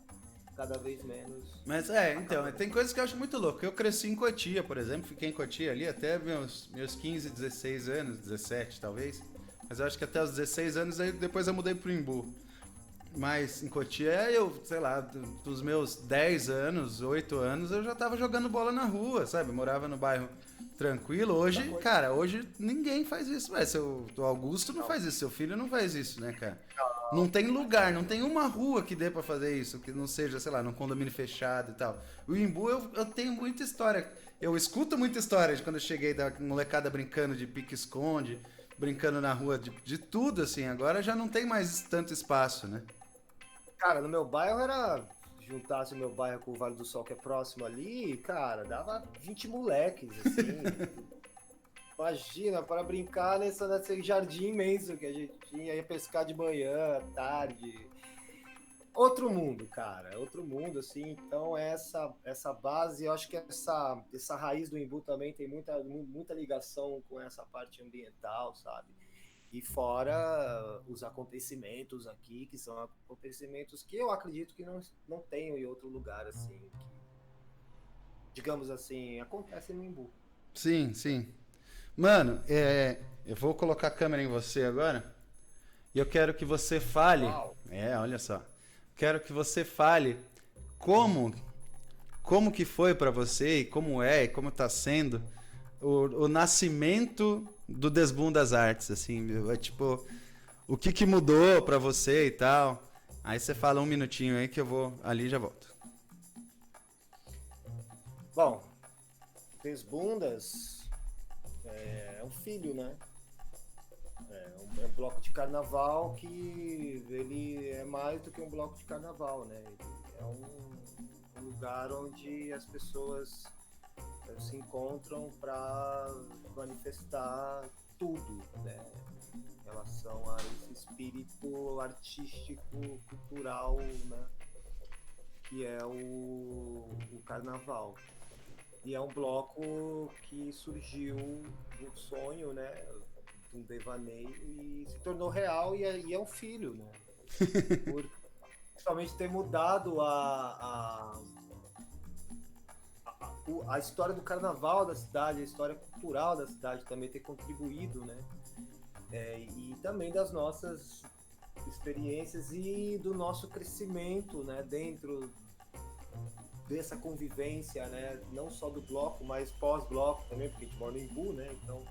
cada vez menos. Mas então, tem coisas que eu acho muito louco. Eu cresci em Cotia, por exemplo, fiquei em Cotia ali até meus 15, 16 anos, 17 talvez. Mas eu acho que até os 16 anos, aí depois eu mudei pro Imbu. Mas em Cotia, eu, sei lá, dos meus 10 anos, 8 anos, eu já tava jogando bola na rua, sabe? Morava no bairro tranquilo. Hoje, cara, hoje ninguém faz isso. O Augusto não faz isso, seu filho não faz isso, né, cara? Não tem lugar, não tem uma rua que dê pra fazer isso, que não seja, sei lá, num condomínio fechado e tal. O Imbu, eu tenho muita história. Eu escuto muita história de quando eu cheguei da molecada brincando de pique-esconde, brincando na rua, de tudo, assim. Agora já não tem mais tanto espaço, né? Cara, no meu bairro era. Juntasse o meu bairro com o Vale do Sol, que é próximo ali, cara, dava 20 moleques, assim. Imagina, para brincar nesse jardim imenso que a gente tinha, ia pescar de manhã, tarde. Outro mundo, cara, outro mundo, assim. Então, essa base, eu acho que essa raiz do Imbu também tem muita ligação com essa parte ambiental, sabe? E fora os acontecimentos aqui, que são acontecimentos que eu acredito que não tenho em outro lugar, assim, que, digamos assim, acontece no Imbu. Sim, sim. Mano, eu vou colocar a câmera em você agora e eu quero que você fale. Uau! Olha só. Quero que você fale como, como que foi pra você e como tá sendo o nascimento do Desboom das Artes, assim, tipo, o que mudou pra você e tal. Aí você fala um minutinho aí que eu vou ali e já volto. Bom, Desbundas é um filho, né? É um bloco de carnaval que ele é mais do que um bloco de carnaval, né? Ele é um lugar onde as pessoas se encontram para manifestar tudo, né? Em relação a esse espírito artístico, cultural, né? Que é o carnaval. E é um bloco que surgiu de um sonho, né? De um devaneio e se tornou real e é um filho, né? Por principalmente ter mudado a história do carnaval da cidade, a história cultural da cidade também ter contribuído, né? E também das nossas experiências e do nosso crescimento, né? Dentro dessa convivência, né? Não só do bloco, mas pós-bloco também, porque a gente mora no Imbu, né? Então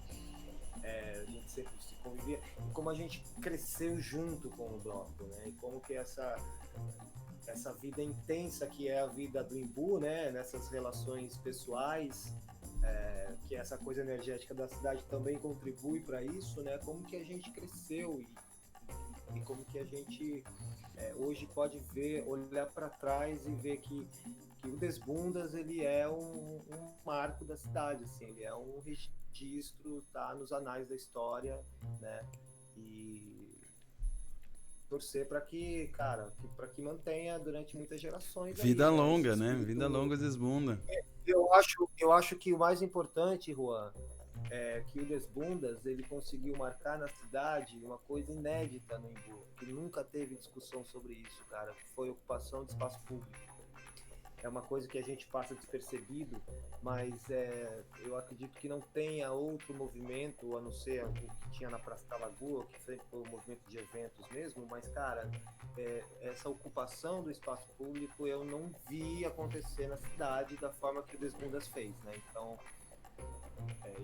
a gente sempre se convivia. E como a gente cresceu junto com o bloco, né? E como que essa vida intensa que é a vida do Imbu, né? Nessas relações pessoais, que essa coisa energética da cidade também contribui para isso, né? Como que a gente cresceu e como que a gente hoje pode olhar para trás e ver que o Desbundas ele é um marco da cidade, assim, ele é um registro, tá nos anais da história, né? E torcer para que, cara, para que mantenha durante muitas gerações Vida aí, né? Esse longa, né? espírito. Vida longa Desbunda. Eu acho que o mais importante, Juan, é que o Desbundas ele conseguiu marcar na cidade uma coisa inédita no Imbu, que nunca teve discussão sobre isso, cara, que foi a ocupação de espaço público. É uma coisa que a gente passa despercebido, mas eu acredito que não tenha outro movimento, a não ser o que tinha na Praça da Lagoa, que sempre foi um movimento de eventos mesmo, mas, cara, essa ocupação do espaço público eu não vi acontecer na cidade da forma que o Desbundas fez, né? Então,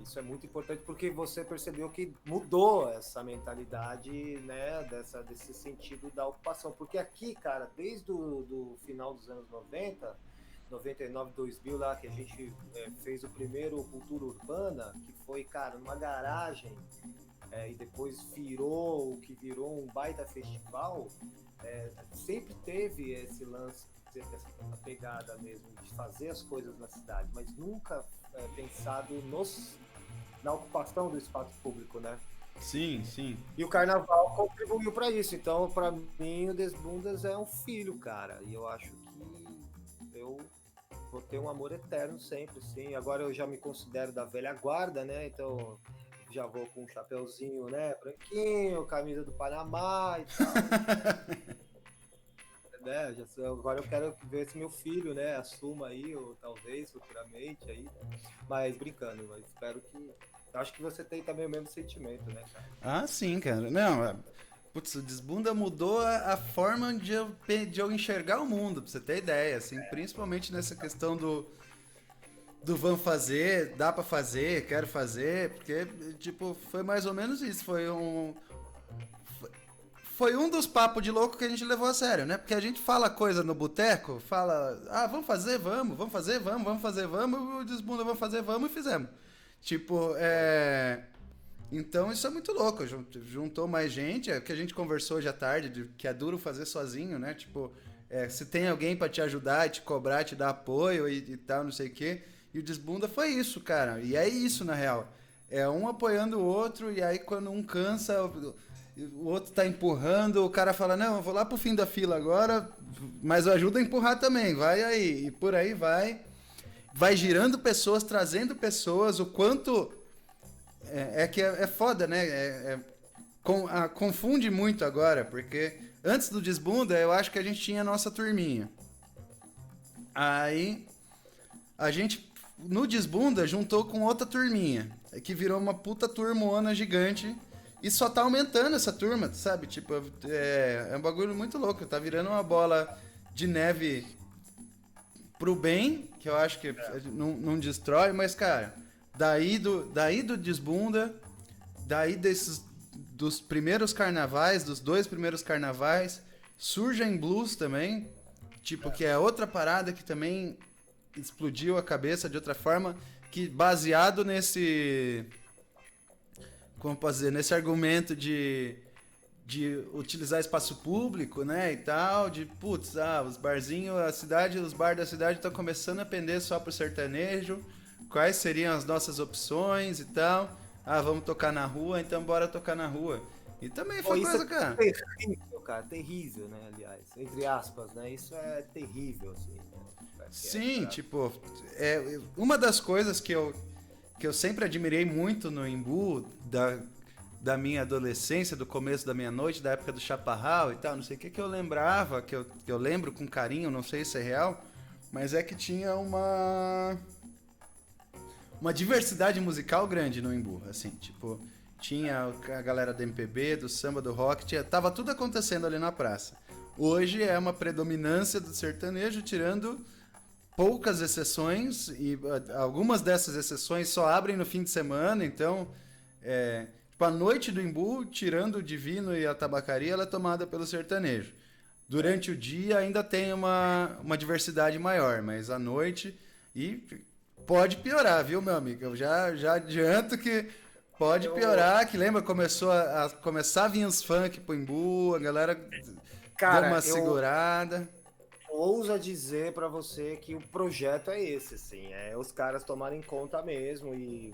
Isso é muito importante porque você percebeu que mudou essa mentalidade, né, desse sentido da ocupação. Porque aqui, cara, desde o do final dos anos 90, 99, 2000 lá, que a gente fez o primeiro Cultura Urbana, que foi, cara, numa garagem, e depois virou o que virou um baita festival, sempre teve esse lance, essa pegada mesmo de fazer as coisas na cidade, mas nunca pensado na ocupação do espaço público, né? Sim, sim. E o carnaval contribuiu para isso. Então, para mim, o Desbundas é um filho, cara. E eu acho que eu vou ter um amor eterno sempre, sim. Agora eu já me considero da velha guarda, né? Então já vou com um chapeuzinho, né? Branquinho, camisa do Panamá e tal. Né? Agora eu quero ver se meu filho, né, assuma aí, ou talvez futuramente aí, né? Mas brincando, mas espero que. Acho que você tem também o mesmo sentimento, né, cara? Ah, sim, cara. Não, putz, o Desbunda mudou a forma de eu enxergar o mundo, pra você ter ideia, assim, principalmente nessa questão do vamos fazer, dá pra fazer, quero fazer, porque, tipo, foi mais ou menos isso, foi um dos papos de louco que a gente levou a sério, né? Porque a gente fala coisa no boteco, fala, vamos fazer, vamos fazer, vamos fazer, vamos, o Desbunda, vamos fazer, vamos, e fizemos. Tipo, então isso é muito louco, juntou mais gente, é o que a gente conversou hoje à tarde, que é duro fazer sozinho, né? Tipo, se tem alguém pra te ajudar, te cobrar, te dar apoio e tal, não sei o quê. E o Desbunda foi isso, cara. E é isso, na real. É um apoiando o outro, e aí quando um cansa, o outro tá empurrando, o cara fala, não, eu vou lá pro fim da fila agora, mas eu ajudo a empurrar também, vai aí. E por aí vai girando pessoas, trazendo pessoas, o quanto que é foda, né? Confunde muito agora, porque antes do Desbunda eu acho que a gente tinha a nossa turminha. Aí a gente no Desbunda juntou com outra turminha, que virou uma puta turmona gigante. E só tá aumentando essa turma, sabe? Tipo, é um bagulho muito louco. Tá virando uma bola de neve pro bem, que eu acho que não destrói, mas, cara, daí do Desbunda, dos primeiros carnavais, dos 2 primeiros carnavais, surge em Blues também, tipo, que é outra parada que também explodiu a cabeça de outra forma, que baseado nesse... Como posso dizer? Nesse argumento de utilizar espaço público, né, e tal, de, putz, os barzinhos, os bar da cidade estão começando a pender só pro sertanejo, quais seriam as nossas opções e tal, vamos tocar na rua, então bora tocar na rua. E também foi coisa, cara. Terrível, cara, terrível, né, aliás, entre aspas, né, isso é terrível, assim, né? Sim, tipo, uma das coisas que eu sempre admirei muito no Embu, da minha adolescência, do começo da minha noite, da época do Chaparral e tal, não sei o que eu lembrava, que eu lembro com carinho, não sei se é real, mas é que tinha uma diversidade musical grande no Embu, assim, tipo, tinha a galera do MPB, do samba, do rock, tava tudo acontecendo ali na praça. Hoje é uma predominância do sertanejo, tirando poucas exceções, e algumas dessas exceções só abrem no fim de semana, então tipo, a noite do Embu, tirando o Divino e a tabacaria, ela é tomada pelo sertanejo. Durante o dia ainda tem uma diversidade maior, mas à noite pode piorar, viu, meu amigo? Eu já adianto que pode piorar, que lembra, começar a vir os funk pro Embu, a galera deu uma segurada. Ousa dizer pra você que o projeto é esse, assim, os caras tomarem conta mesmo e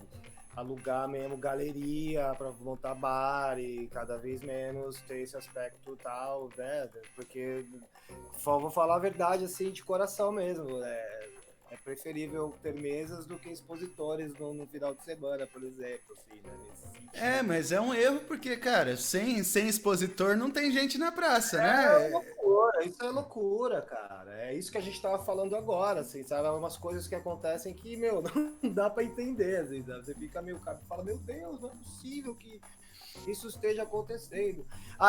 alugar mesmo galeria pra montar bar e cada vez menos ter esse aspecto tal, né, porque vou falar a verdade, assim, de coração mesmo, é preferível ter mesas do que expositores no final de semana, por exemplo, assim, né, nesse sentido. Mas é um erro porque, cara, sem expositor não tem gente na praça, né? Loucura, isso é loucura, cara. É isso que a gente tava falando agora, assim, sabe? Umas coisas que acontecem que, meu, não dá pra entender, assim, sabe? Você fica meio cara e fala, meu Deus, não é possível que isso esteja acontecendo.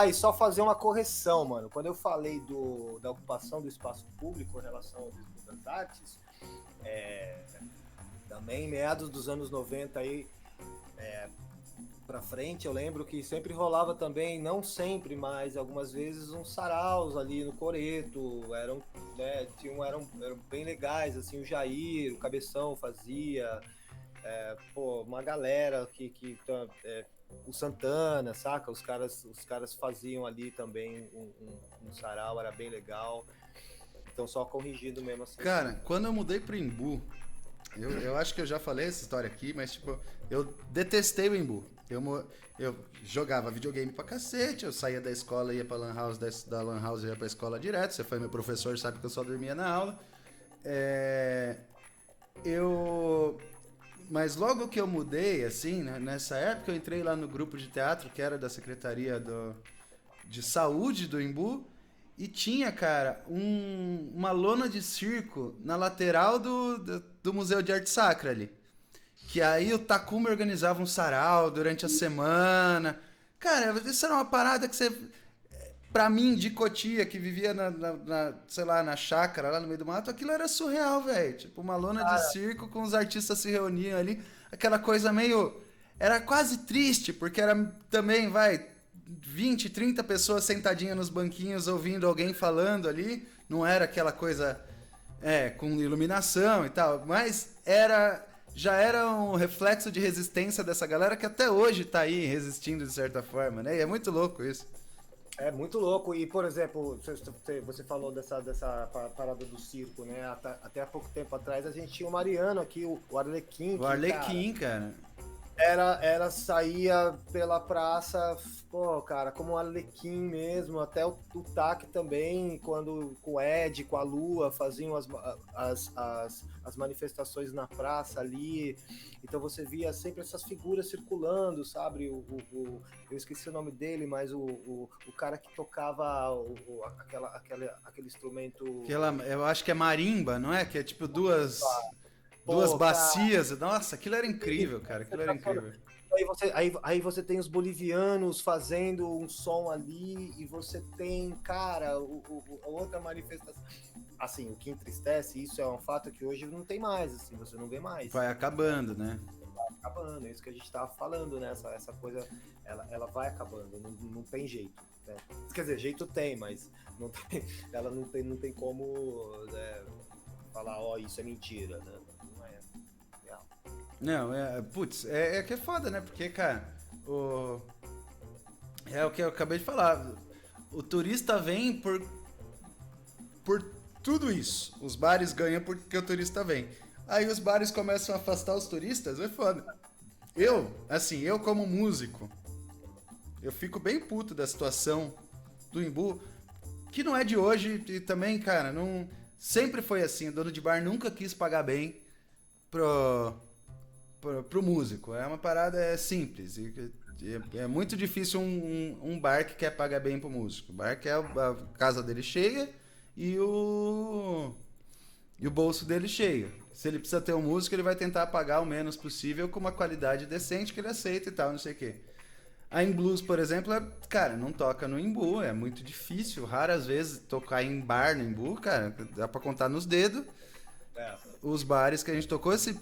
E só fazer uma correção, mano. Quando eu falei da ocupação do espaço público em relação ao Disco das Artes, Também meados dos anos 90 aí, pra frente, eu lembro que sempre rolava também, não sempre, mas algumas vezes uns saraus ali no Coreto, né, eram bem legais, assim, o Jair, o Cabeção fazia, uma galera o Santana, saca? Os caras faziam ali também um sarau, era bem legal. Então só corrigindo mesmo assim. Cara, quando eu mudei pro Embu, eu acho que eu já falei essa história aqui, mas tipo, eu detestei o Embu. Eu jogava videogame pra cacete, eu saía da escola, ia pra Lan House, da Lan House ia pra escola direto. Você foi meu professor, sabe que eu só dormia na aula. Mas logo que eu mudei, assim, né, nessa época eu entrei lá no grupo de teatro, que era da Secretaria de Saúde do Embu, e tinha, cara, uma lona de circo na lateral do Museu de Arte Sacra ali. Que aí o Takumi organizava um sarau durante a semana. Cara, isso era uma parada que você... Pra mim, de Cotia, que vivia sei lá, na chácara, lá no meio do mato, aquilo era surreal, velho. Tipo, uma lona de circo com os artistas se reuniam ali. Aquela coisa meio... Era quase triste, porque era também, 20, 30 pessoas sentadinhas nos banquinhos ouvindo alguém falando ali. Não era aquela coisa com iluminação e tal, mas já era um reflexo de resistência dessa galera que até hoje tá aí resistindo de certa forma, né? E é muito louco isso. É muito louco. E, por exemplo, você falou dessa parada do circo, né? Até há pouco tempo atrás a gente tinha o Mariano aqui, o Arlequim. O Arlequim, cara. Saía pela praça, pô, cara, como um Arlequim mesmo, até o TAC também, quando com o Ed, com a Lua, faziam as manifestações na praça ali. Então você via sempre essas figuras circulando, sabe? Eu esqueci o nome dele, mas o cara que tocava aquele instrumento... Eu acho que é marimba, não é? Que é tipo duas bacias. Cara. Nossa, aquilo era incrível, cara. Aquilo era incrível. Aí você tem os bolivianos fazendo um som ali e você tem, cara, outra manifestação. Assim, o que entristece, isso é um fato que hoje não tem mais, assim, você não vê mais. Vai acabando, né? Vai acabando, é isso que a gente tava falando, né? Essa coisa, ela vai acabando, não tem jeito. Né? Quer dizer, jeito tem, mas ela não tem como falar, isso é mentira, né? Não, putz, que é foda, né? Porque, cara, é o que eu acabei de falar. O turista vem por tudo isso. Os bares ganham porque o turista vem. Aí os bares começam a afastar os turistas, é foda. Eu como músico, eu fico bem puto da situação do Embu, que não é de hoje e também, cara, não sempre foi assim. O dono de bar nunca quis pagar bem pro músico. É uma parada simples. É muito difícil um bar que quer pagar bem pro músico. O bar quer a casa dele cheia e o bolso dele cheio. Se ele precisa ter um músico, ele vai tentar pagar o menos possível com uma qualidade decente que ele aceita e tal, não sei o quê. A In Blues, por exemplo, cara, não toca no Embu, é muito difícil. Raras vezes tocar em bar no Embu, cara, dá pra contar nos dedos. Os bares que a gente tocou, sei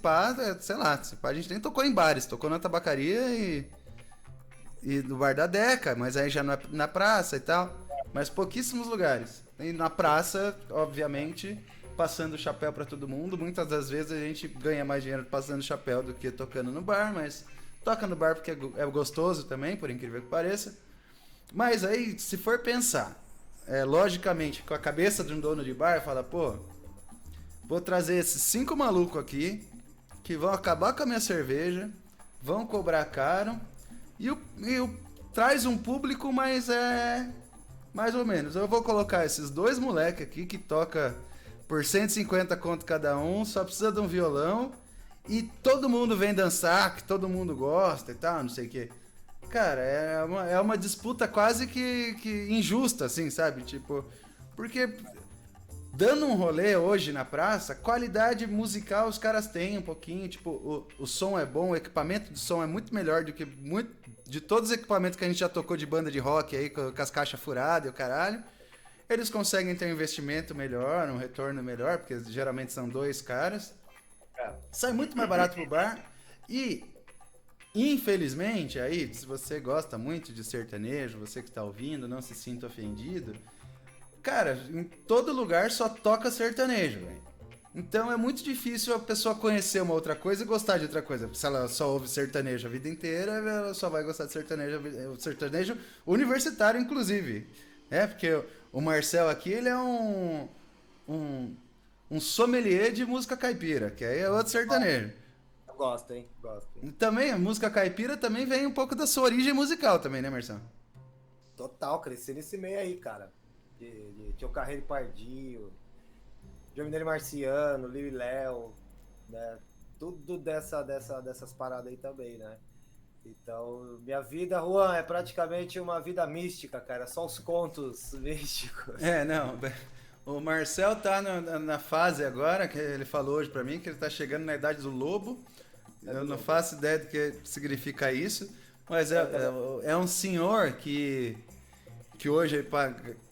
lá, a gente nem tocou em bares, tocou na tabacaria e no bar da Deca, mas aí já na praça e tal, mas pouquíssimos lugares. E na praça, obviamente, passando chapéu pra todo mundo, muitas das vezes a gente ganha mais dinheiro passando chapéu do que tocando no bar, mas toca no bar porque é gostoso também, por incrível que pareça. Mas aí, se for pensar, logicamente, com a cabeça de um dono de bar, fala, pô, vou trazer esses 5 malucos aqui que vão acabar com a minha cerveja, vão cobrar caro e traz um público, mas mais ou menos. Eu vou colocar esses 2 moleques aqui que toca por 150 conto cada um, só precisa de um violão e todo mundo vem dançar, que todo mundo gosta e tal, não sei o quê. Cara, é uma disputa quase que injusta, assim, sabe? Tipo, porque... Dando um rolê hoje na praça, qualidade musical os caras têm um pouquinho, tipo, o som é bom, o equipamento de som é muito melhor do que de todos os equipamentos que a gente já tocou de banda de rock aí, com as caixas furadas e o caralho. Eles conseguem ter um investimento melhor, um retorno melhor, porque geralmente são 2 caras. Sai muito mais barato pro bar e, infelizmente, aí, se você gosta muito de sertanejo, você que tá ouvindo, não se sinta ofendido, cara, em todo lugar só toca sertanejo, velho. Então é muito difícil a pessoa conhecer uma outra coisa e gostar de outra coisa. Se ela só ouve sertanejo a vida inteira, ela só vai gostar de sertanejo, o sertanejo universitário, inclusive. É, porque o Marcel aqui, ele é um, um sommelier de música caipira, que aí é outro sertanejo. Eu gosto, hein? Gosto, hein? E também, a música caipira também vem um pouco da sua origem musical também, né, Marcel? Total, cresci nesse meio aí, cara. De Tio Carreiro e Pardinho, João Mineiro e Marciano, Liu e Léo, né? Tudo dessas paradas aí também, né? Então, minha vida, Juan, é praticamente uma vida mística, cara. Só os contos místicos. É, não. O Marcel tá na fase agora, que ele falou hoje pra mim, que ele tá chegando na idade do lobo. Eu não faço ideia do que significa isso, mas é um senhor que hoje ele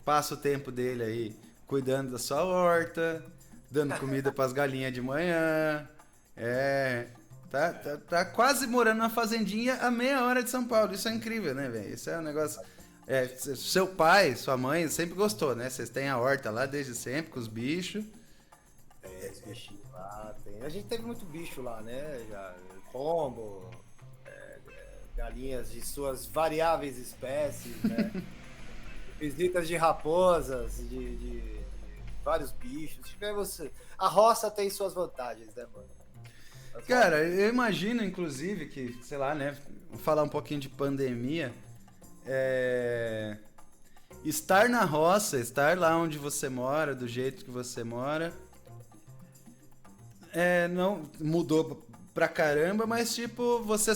passa o tempo dele aí cuidando da sua horta, dando comida pras galinhas de manhã. Tá quase morando numa fazendinha a meia hora de São Paulo. Isso é incrível, né, velho? Isso é um negócio. Seu pai, sua mãe sempre gostou, né? Vocês têm a horta lá desde sempre com os bichos. Os bichinhos lá, tem. A gente teve muito bicho lá, né? Já, pombo, galinhas de suas variáveis espécies, né? Visitas de raposas, de vários bichos. A roça tem suas vantagens, né, mano? Cara, eu imagino, inclusive, que, sei lá, né? Vou falar um pouquinho de pandemia. Estar na roça, estar lá onde você mora, do jeito que você mora, não mudou pra caramba, mas tipo, você,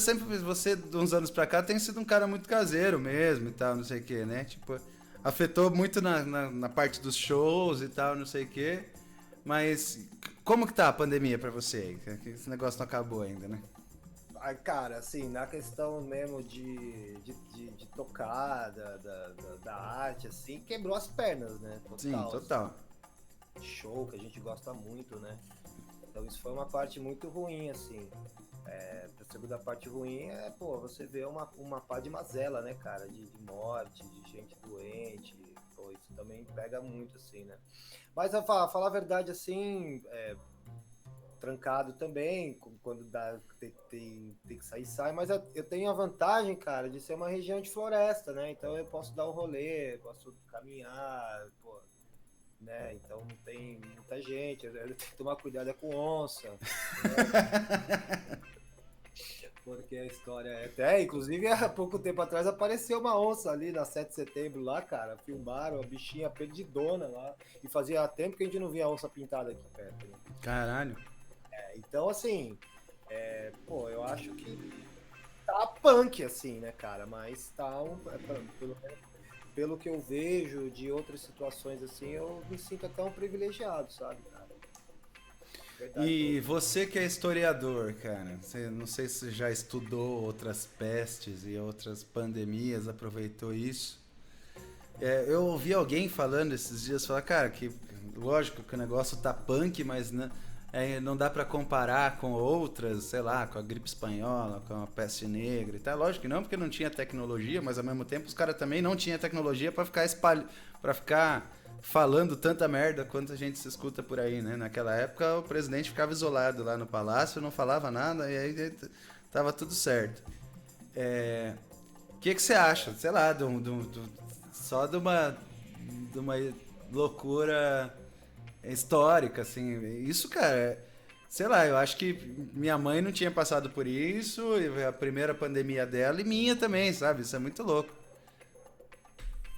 de uns anos pra cá, tem sido um cara muito caseiro mesmo e tal, não sei o que, né? Tipo, afetou muito na parte dos shows e tal, não sei o que. Mas como que tá a pandemia pra você? Que esse negócio não acabou ainda, né? Ai, cara, assim, na questão mesmo de tocar, da arte, assim, quebrou as pernas, né? Total, Sim, total. Assim, show, que a gente gosta muito, né? Então isso foi uma parte muito ruim, assim. A segunda parte ruim é, pô, você vê uma pá de mazela, né, cara? De morte, de gente doente. Pô, isso também pega muito, assim, né? Mas a falar a verdade, assim, trancado também, quando tem que sair, sai, mas eu tenho a vantagem, cara, de ser uma região de floresta, né? Então eu posso dar um rolê, posso caminhar, pô, né? Então não tem muita gente, eu tenho que tomar cuidado com onça, né? Porque a história inclusive há pouco tempo atrás apareceu uma onça ali na 7 de setembro lá, cara, filmaram a bichinha perdidona lá, e fazia tempo que a gente não via onça pintada aqui perto, né? Caralho. Então, assim, pô, eu acho que tá punk, assim, né, cara? Mas tá pelo que eu vejo de outras situações, assim, eu me sinto até um privilegiado, sabe, cara? Verdade, E você que é historiador, cara, não sei se você já estudou outras pestes e outras pandemias, aproveitou isso. Eu ouvi alguém falando esses dias, falar, cara, que lógico que o negócio tá punk, mas não dá pra comparar com outras, sei lá, com a gripe espanhola, com a peste negra e tal. Lógico que não, porque não tinha tecnologia, mas ao mesmo tempo os caras também não tinham tecnologia pra ficar falando tanta merda quanto a gente se escuta por aí, né? Naquela época o presidente ficava isolado lá no palácio, não falava nada e aí tava tudo certo. O que você acha, sei lá, só de uma loucura histórica, assim. Isso, cara, sei lá, eu acho que minha mãe não tinha passado por isso, a primeira pandemia dela e minha também, sabe? Isso é muito louco.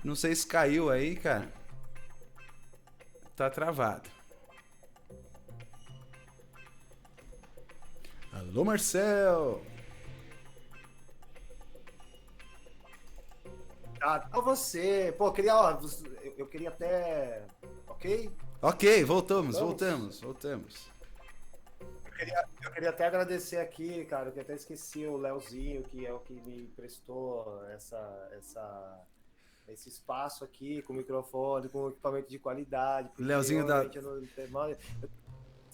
Não sei se caiu aí, cara. Tá travado. Alô, Marcel! Ah, você. Pô, eu queria até. Ok? Ok, voltamos. Eu queria até agradecer aqui, cara, que eu até esqueci o Leozinho, que é o que me prestou esse espaço aqui, com microfone, com equipamento de qualidade. Leozinho da...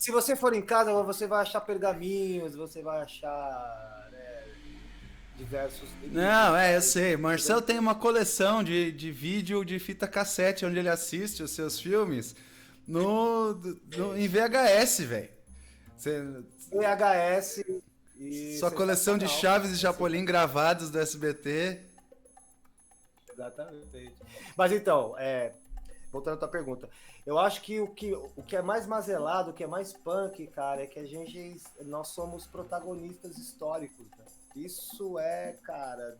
Se você for em casa, você vai achar pergaminhos, você vai achar, né, diversos Não, livros, eu sabe? sei. Marcel tem uma coleção de vídeo de fita cassete onde ele assiste os seus filmes em VHS, velho. VHS e Sua coleção de sensacional. Chaves e Chapolin gravados do SBT. Exatamente. Mas então, voltando à tua pergunta, eu acho que o que é mais mazelado, o que é mais punk, cara, é que nós somos protagonistas históricos, né? Isso cara,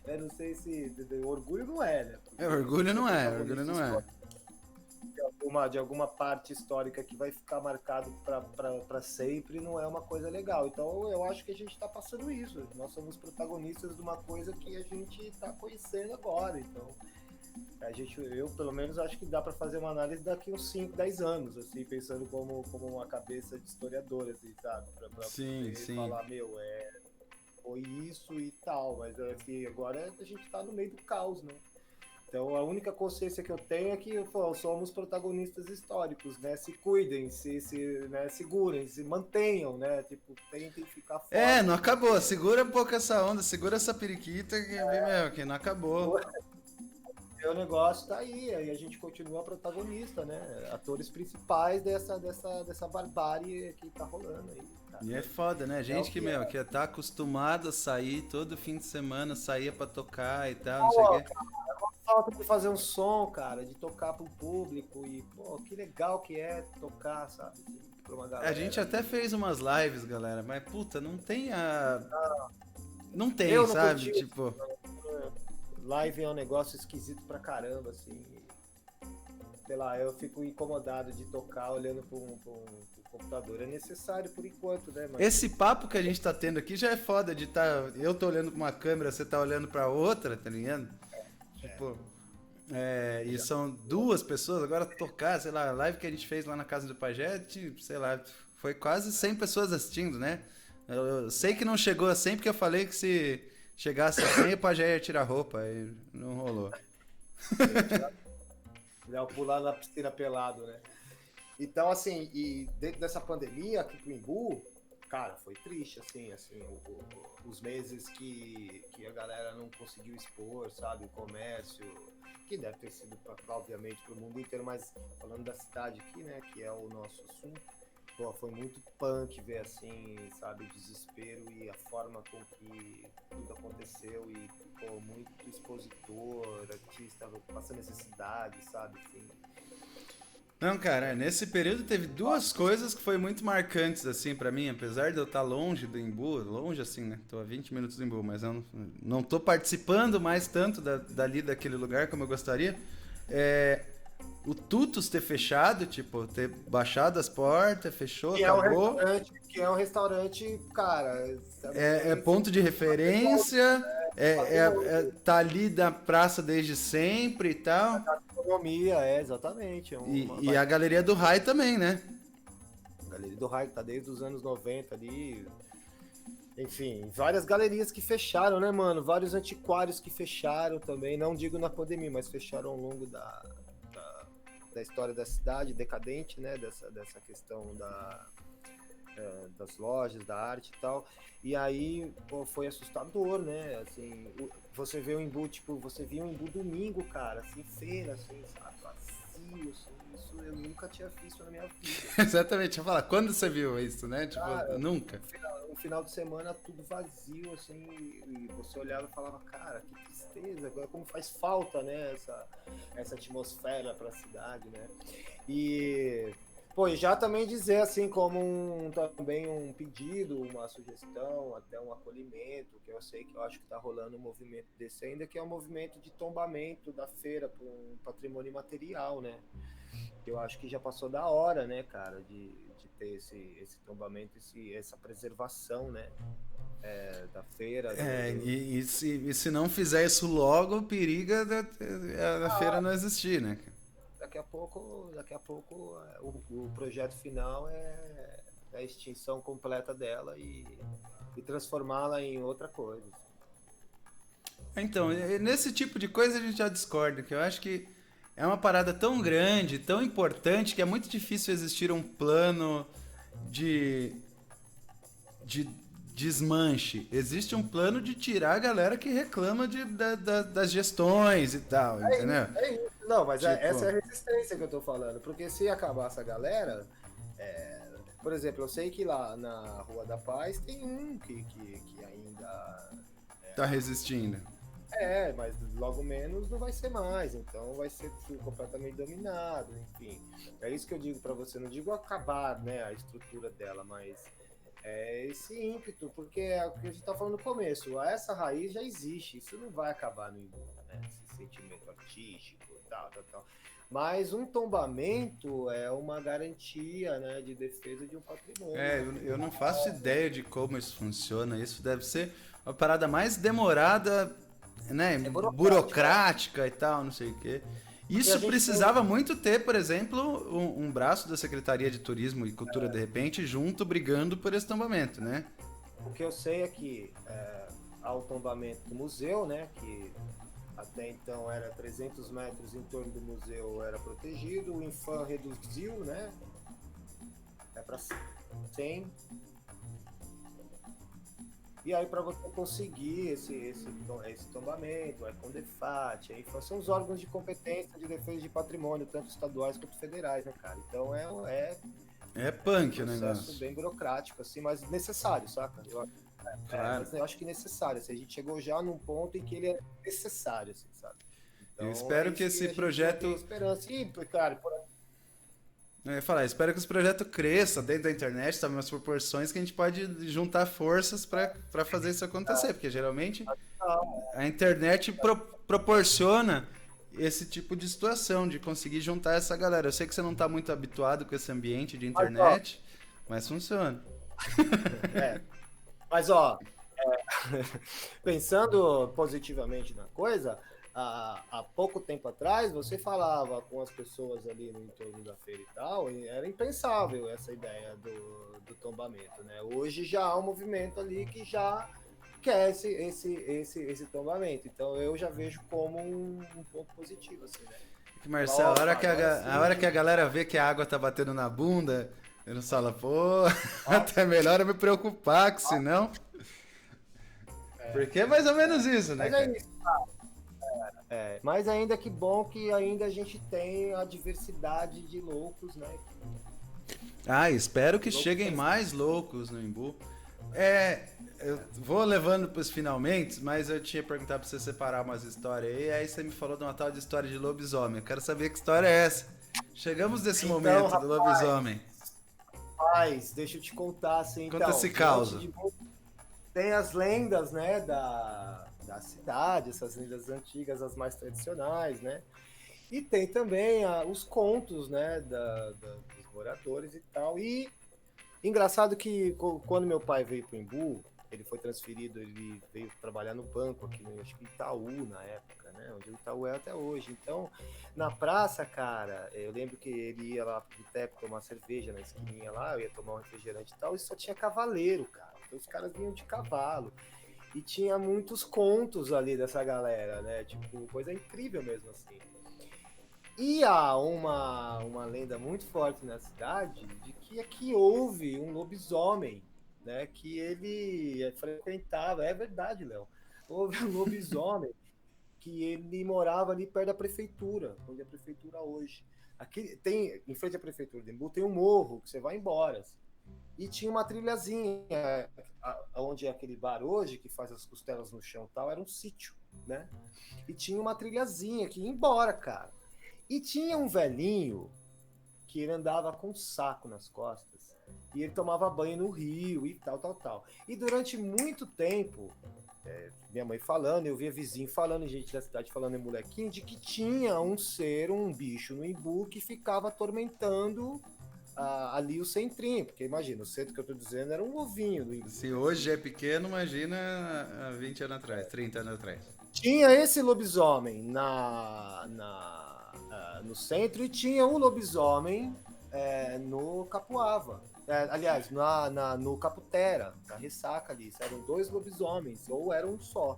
eu não sei se orgulho não é, né? Porque Orgulho não é, protagonista orgulho não é. de alguma parte histórica que vai ficar marcado para sempre, não é uma coisa legal. Então eu acho que a gente está passando isso. Nós somos protagonistas de uma coisa que a gente está conhecendo agora. Então eu pelo menos acho que dá para fazer uma análise daqui uns 5, 10 anos, assim, pensando como uma cabeça de historiador, assim, sabe? Para Sim, sim. falar, foi isso e tal, mas assim, agora a gente está no meio do caos, né? Então a única consciência que eu tenho é que somos protagonistas históricos, né? Se cuidem, né, segurem, se mantenham, né? Tipo, tentem ficar fora. Não acabou. Segura um pouco essa onda, segura essa periquita que não acabou. O negócio tá aí a gente continua protagonista, né? Atores principais dessa barbárie que tá rolando aí. Cara. E é foda, né? Gente que tá acostumado a sair todo fim de semana, saía pra tocar e tal, não sei o quê. Falta de fazer um som, cara, de tocar pro público e, que legal que é tocar, sabe? Assim, pra uma galera. A gente até fez umas lives, galera, mas puta, não tem a... Não tem, eu sabe? Curti, tipo... Live é um negócio esquisito pra caramba, assim. Sei lá, eu fico incomodado de tocar olhando pro computador. É necessário por enquanto, né? Mas... Esse papo que a gente tá tendo aqui já é foda de tá... Eu tô olhando pra uma câmera, você tá olhando pra outra, tá ligado? Tipo... e são duas pessoas, agora tocar, sei lá, a live que a gente fez lá na casa do Pajé, sei lá, foi quase 100 pessoas assistindo, né? Eu sei que não chegou a 100 porque eu falei que se chegasse a 100 o Pajé ia tirar roupa, aí não rolou. Pular na piscina pelado, né? Então, assim, e dentro dessa pandemia aqui pro Imbu, cara, foi triste, assim os meses que a galera não conseguiu expor, sabe, o comércio, que deve ter sido, obviamente, pro mundo inteiro, mas falando da cidade aqui, né, que é o nosso assunto, foi muito punk ver, assim, sabe, o desespero e a forma com que tudo aconteceu e, muito expositor, artista passando necessidade, sabe, assim... Não, cara, nesse período teve duas coisas que foi muito marcantes, assim, pra mim, apesar de eu estar longe do Imbu, longe assim, né, tô a 20 minutos do Imbu, mas eu não tô participando mais tanto dali daquele lugar como eu gostaria, o Tutus ter fechado, tipo, ter baixado as portas, fechou, acabou. Que é um restaurante, cara... É ponto de referência, tá ali da praça desde sempre e tal. Economia, exatamente. E a Galeria do Rai também, né? A Galeria do Rai tá desde os anos 90 ali. Enfim, várias galerias que fecharam, né, mano? Vários antiquários que fecharam também. Não digo na pandemia, mas fecharam ao longo da história da cidade, decadente, né? Dessa questão das lojas, da arte e tal. E aí, foi assustador, né? Assim, você vê o Imbu, tipo, você via o Imbu domingo, cara, assim, feira, assim, sabe? Vazio, assim, isso eu nunca tinha visto na minha vida. Exatamente, eu ia falar, quando você viu isso, né? Tipo, cara, nunca. No final de semana, tudo vazio, assim, e você olhava e falava, cara, que tristeza, agora como faz falta, né, essa atmosfera pra cidade, né? E já também dizer, assim, como também um pedido, uma sugestão, até um acolhimento, que eu acho que tá rolando um movimento desse ainda, que é um movimento de tombamento da feira para um patrimônio material, né? Eu acho que já passou da hora, né, cara, de ter esse tombamento, essa preservação, né, da feira. E se não fizer isso logo, periga a feira não existir, né? Daqui a pouco o projeto final é a extinção completa dela e transformá-la em outra coisa. Então, nesse tipo de coisa a gente já discorda, que eu acho que é uma parada tão grande, tão importante, que é muito difícil existir um plano de desmanche, existe um plano de tirar a galera que reclama das gestões e tal, entendeu? É isso. Não, mas Tipo, essa é a resistência que eu tô falando. Porque se acabar essa galera, por exemplo, eu sei que lá na Rua da Paz tem um que ainda tá resistindo. mas logo menos não vai ser mais, então vai ser completamente dominado, enfim. É isso que eu digo pra você, não digo acabar, né, a estrutura dela, mas é esse ímpeto, porque é o que a gente tá falando no começo, essa raiz já existe, isso não vai acabar no Imbu, né, esse sentimento artístico, tal. Mas um tombamento é uma garantia, né, de defesa de um patrimônio. Eu não faço ideia de como isso funciona, isso deve ser uma parada mais demorada, né, burocrática e tal, não sei o quê. Isso precisava muito ter, por exemplo, um braço da Secretaria de Turismo e Cultura, de repente, junto, brigando por esse tombamento, né? O que eu sei é que há o tombamento do museu, né, que até então era 300 metros em torno do museu era protegido, o Infam reduziu, né, para 100. E aí, para você conseguir esse tombamento, a Condefat, a Infam, são os órgãos de competência de defesa de patrimônio, tanto estaduais quanto federais, né, cara? Então é punk um o processo negócio. bem burocrático, assim, mas necessário, saca? Claro. Mas eu acho que necessário, assim, a gente chegou já num ponto em que ele é necessário, assim, sabe? Então, Eu espero que esse projeto... Esperança. E, cara, Eu ia falar, espero que esse projeto cresça dentro da internet, sabe, umas proporções que a gente pode juntar forças para fazer isso acontecer, porque geralmente a internet proporciona esse tipo de situação, de conseguir juntar essa galera. Eu sei que você não está muito habituado com esse ambiente de internet, mas funciona. Mas, ó, pensando positivamente na coisa, há pouco tempo atrás, você falava com as pessoas ali no entorno da feira e tal, e era impensável essa ideia do tombamento, né? Hoje já há um movimento ali que já quer esse tombamento. Então, eu já vejo como um ponto positivo, assim, né? Marcelo, a hora que a galera vê que a água tá batendo na bunda, eles falam, pô, até melhor eu me preocupar, que senão... Porque é mais ou menos isso, né, cara? Mas ainda que bom que ainda a gente tem a diversidade de loucos, né? Espero que cheguem mais loucos no Imbu. Eu vou levando pros finalmente, mas eu tinha perguntado pra você separar umas histórias aí você me falou de uma tal de história de lobisomem. Eu quero saber que história é essa. Chegamos nesse momento do lobisomem. Rapaz, deixa eu te contar, assim, Conta esse caos. Tem as lendas, né, da cidade, essas lendas antigas, as mais tradicionais, né? E tem também os contos, né, dos moradores e tal. E engraçado que quando meu pai veio pro Imbu, ele foi transferido, ele veio trabalhar no banco aqui, acho que Itaú na época, né? Onde o Itaú é até hoje. Então, na praça, cara, eu lembro que ele ia lá pro boteco tomar cerveja na esquininha lá, eu ia tomar um refrigerante e tal, e só tinha cavaleiro, cara. Então os caras vinham de cavalo. E tinha muitos contos ali dessa galera, né? Tipo, coisa incrível mesmo, assim. E há uma lenda muito forte na cidade de que aqui houve um lobisomem, né? Que ele frequentava, é verdade, Léo. Houve um lobisomem que ele morava ali perto da prefeitura, onde é a prefeitura hoje. Aqui tem, em frente à prefeitura de Embu, tem um morro que você vai embora. Assim. E tinha uma trilhazinha, onde é aquele bar hoje, que faz as costelas no chão e tal, era um sítio, né? E tinha uma trilhazinha que ia embora, cara. E tinha um velhinho que ele andava com um saco nas costas e ele tomava banho no rio e tal. E durante muito tempo, minha mãe falando, eu via vizinho falando, gente da cidade falando em molequinho, de que tinha um bicho no Imbu que ficava atormentando ali o centrinho, porque imagina, o centro que eu tô dizendo era um ovinho do Imbu. Se hoje é pequeno, imagina há 20 anos atrás, 30 anos atrás. Tinha esse lobisomem no centro e tinha um lobisomem no Capuava. Aliás, no Caputera, na Ressaca ali. Eram 2 lobisomens, ou era um só.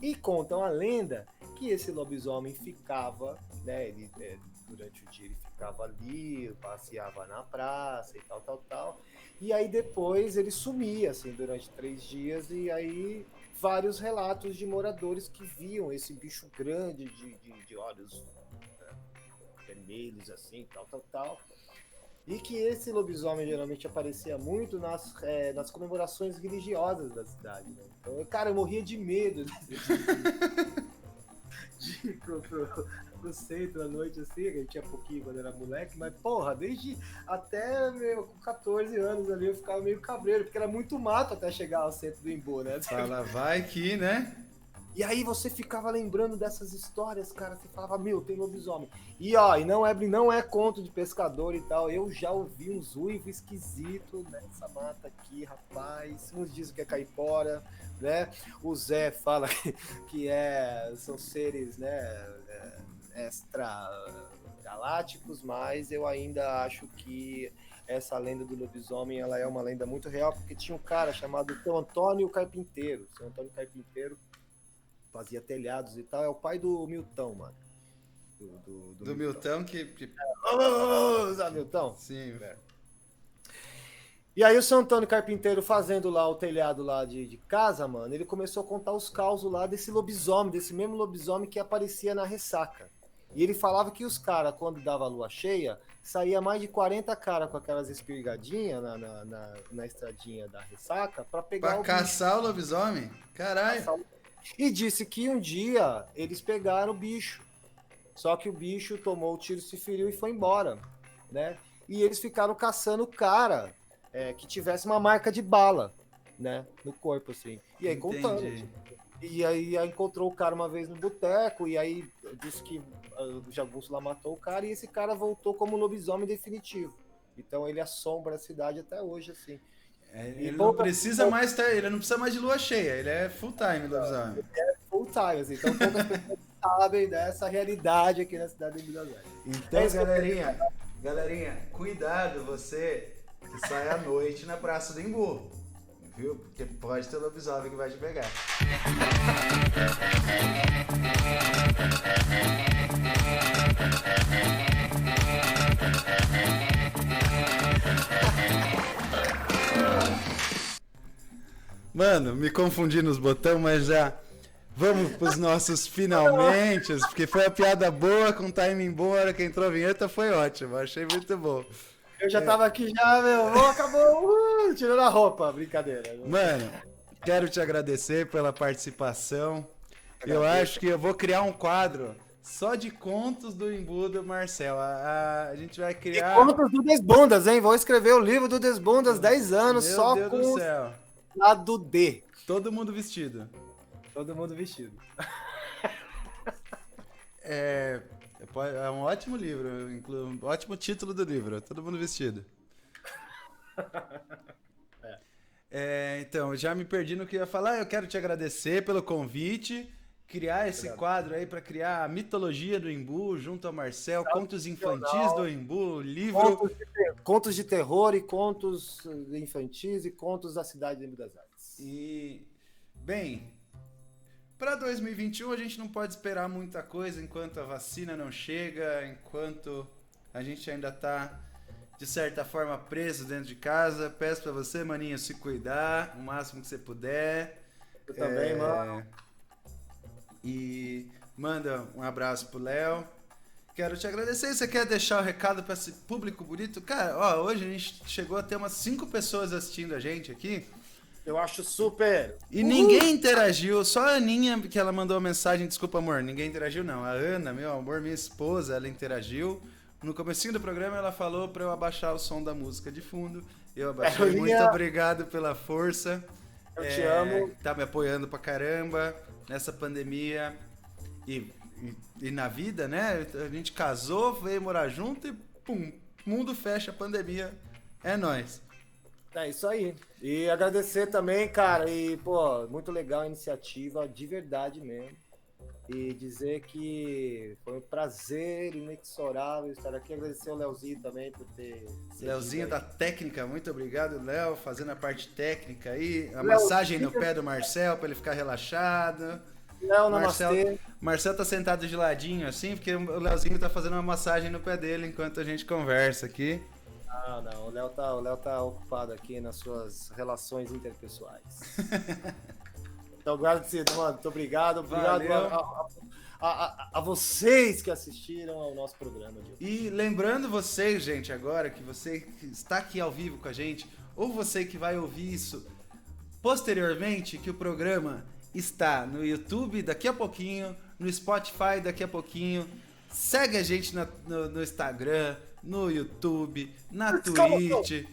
E contam a lenda que esse lobisomem ficava né? Ele, durante o dia ele ficava ali, passeava na praça e tal. E aí depois ele sumia, assim, durante 3 dias, e aí vários relatos de moradores que viam esse bicho grande de olhos vermelhos, assim, tal. E que esse lobisomem geralmente aparecia muito nas comemorações religiosas da cidade, né? Então, cara, eu morria de medo de ir pro centro à noite, assim, a gente tinha pouquinho quando era moleque, mas, porra, desde até com 14 anos ali eu ficava meio cabreiro, porque era muito mato até chegar ao centro do Embu, né? Fala, vai que, né? E aí você ficava lembrando dessas histórias, cara, você falava, meu, tem lobisomem. E ó, e não é conto de pescador e tal, eu já ouvi uns uivos esquisitos nessa mata aqui, rapaz. Uns dizem que é caipora, né? O Zé fala que são seres, né, extra galácticos, mas eu ainda acho que essa lenda do lobisomem, ela é uma lenda muito real, porque tinha um cara chamado Seu Antônio Carpinteiro. Seu Antônio Carpinteiro fazia telhados e tal, é o pai do Milton, mano. Do Milton que... Sabe, Milton? Sim. E aí o São Antônio Carpinteiro fazendo lá o telhado lá de casa, mano, ele começou a contar os causos lá desse lobisomem, desse mesmo lobisomem que aparecia na ressaca. E ele falava que os caras, quando dava a lua cheia, saía mais de 40 caras com aquelas espirgadinhas na estradinha da ressaca pra pegar Pra caçar o lobisomem? Caralho. E disse que um dia eles pegaram o bicho. Só que o bicho tomou o tiro, se feriu e foi embora, né? E eles ficaram caçando o cara que tivesse uma marca de bala, né? No corpo, assim. E aí contando. E aí encontrou o cara uma vez no boteco, e aí disse que o jagunço lá matou o cara, e esse cara voltou como lobisomem definitivo. Então ele assombra a cidade até hoje, assim. Ele não precisa mais de lua cheia, ele é full time lobisomem. É full time, assim. Então poucas pessoas sabem dessa realidade aqui na cidade de Minas Gerais. Então, galerinha, cuidado você que sai à noite na Praça do Embu, viu? Porque pode ter lobisomem que vai te pegar. Mano, me confundi nos botões, mas já vamos pros nossos finalmente, porque foi a piada boa, com timing bom, a hora que entrou a vinheta foi ótimo, achei muito bom. Eu já tava aqui já, meu, acabou, tirando a roupa, brincadeira. Mano, quero te agradecer pela participação. Eu acho que eu vou criar um quadro só de contos do Embu do Marcel. A gente vai criar... E contos do Desbundas, hein? Vou escrever o livro do Desbundas, 10 anos, Meu só Deus com do céu. lado D. Todo mundo vestido. Todo mundo vestido. É um ótimo livro, um ótimo título do livro, todo mundo vestido. Então, já me perdi no que eu ia falar, eu quero te agradecer pelo convite, criar esse quadro aí para criar a mitologia do Embu junto ao Marcel, contos infantis do Embu, livro... Contos de terror e contos infantis e contos da cidade de Embu das Artes. E, bem... Para 2021 a gente não pode esperar muita coisa enquanto a vacina não chega, enquanto a gente ainda está, de certa forma, preso dentro de casa. Peço para você, maninho, se cuidar o máximo que você puder. Eu também, mano. E manda um abraço pro Léo. Quero te agradecer. Você quer deixar o recado para esse público bonito? Cara, ó, hoje a gente chegou a ter umas 5 pessoas assistindo a gente aqui. Eu acho super. E ninguém interagiu, só a Aninha, que ela mandou uma mensagem, desculpa amor, ninguém interagiu não. A Ana, meu amor, minha esposa, ela interagiu. No comecinho do programa ela falou pra eu abaixar o som da música de fundo. Eu abaixei, muito obrigado pela força. Eu te amo. Tá me apoiando pra caramba nessa pandemia e na vida, né? A gente casou, veio morar junto e pum, mundo fecha, a pandemia, é nóis. É isso aí. E agradecer também, cara, e, pô, muito legal a iniciativa, de verdade mesmo. E dizer que foi um prazer inexorável estar aqui. Agradecer ao Leozinho também por ter... Leozinho da técnica, muito obrigado, Léo, fazendo a parte técnica aí. A massagem no pé do Marcel para ele ficar relaxado. Léo, Marcel, namastê. Marcel tá sentado de ladinho assim, porque o Leozinho tá fazendo uma massagem no pé dele enquanto a gente conversa aqui. Não, o Léo tá ocupado aqui nas suas relações interpessoais. Então, agradecido, mano. Muito obrigado. Obrigado a vocês que assistiram ao nosso programa de hoje. E lembrando vocês, gente, agora que você que está aqui ao vivo com a gente, ou você que vai ouvir isso posteriormente, que o programa está no YouTube daqui a pouquinho, no Spotify daqui a pouquinho. Segue a gente no Instagram, no YouTube, na Twitch.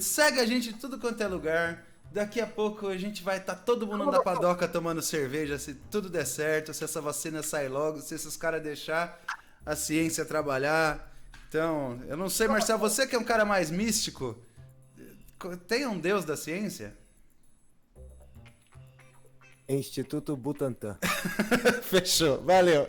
Segue a gente em tudo quanto é lugar. Daqui a pouco a gente vai estar todo mundo na padoca tomando cerveja, se tudo der certo, se essa vacina sair logo, se esses caras deixar a ciência trabalhar. Então, eu não sei, Marcelo, você que é um cara mais místico, tem um deus da ciência? Instituto Butantan. Fechou, valeu.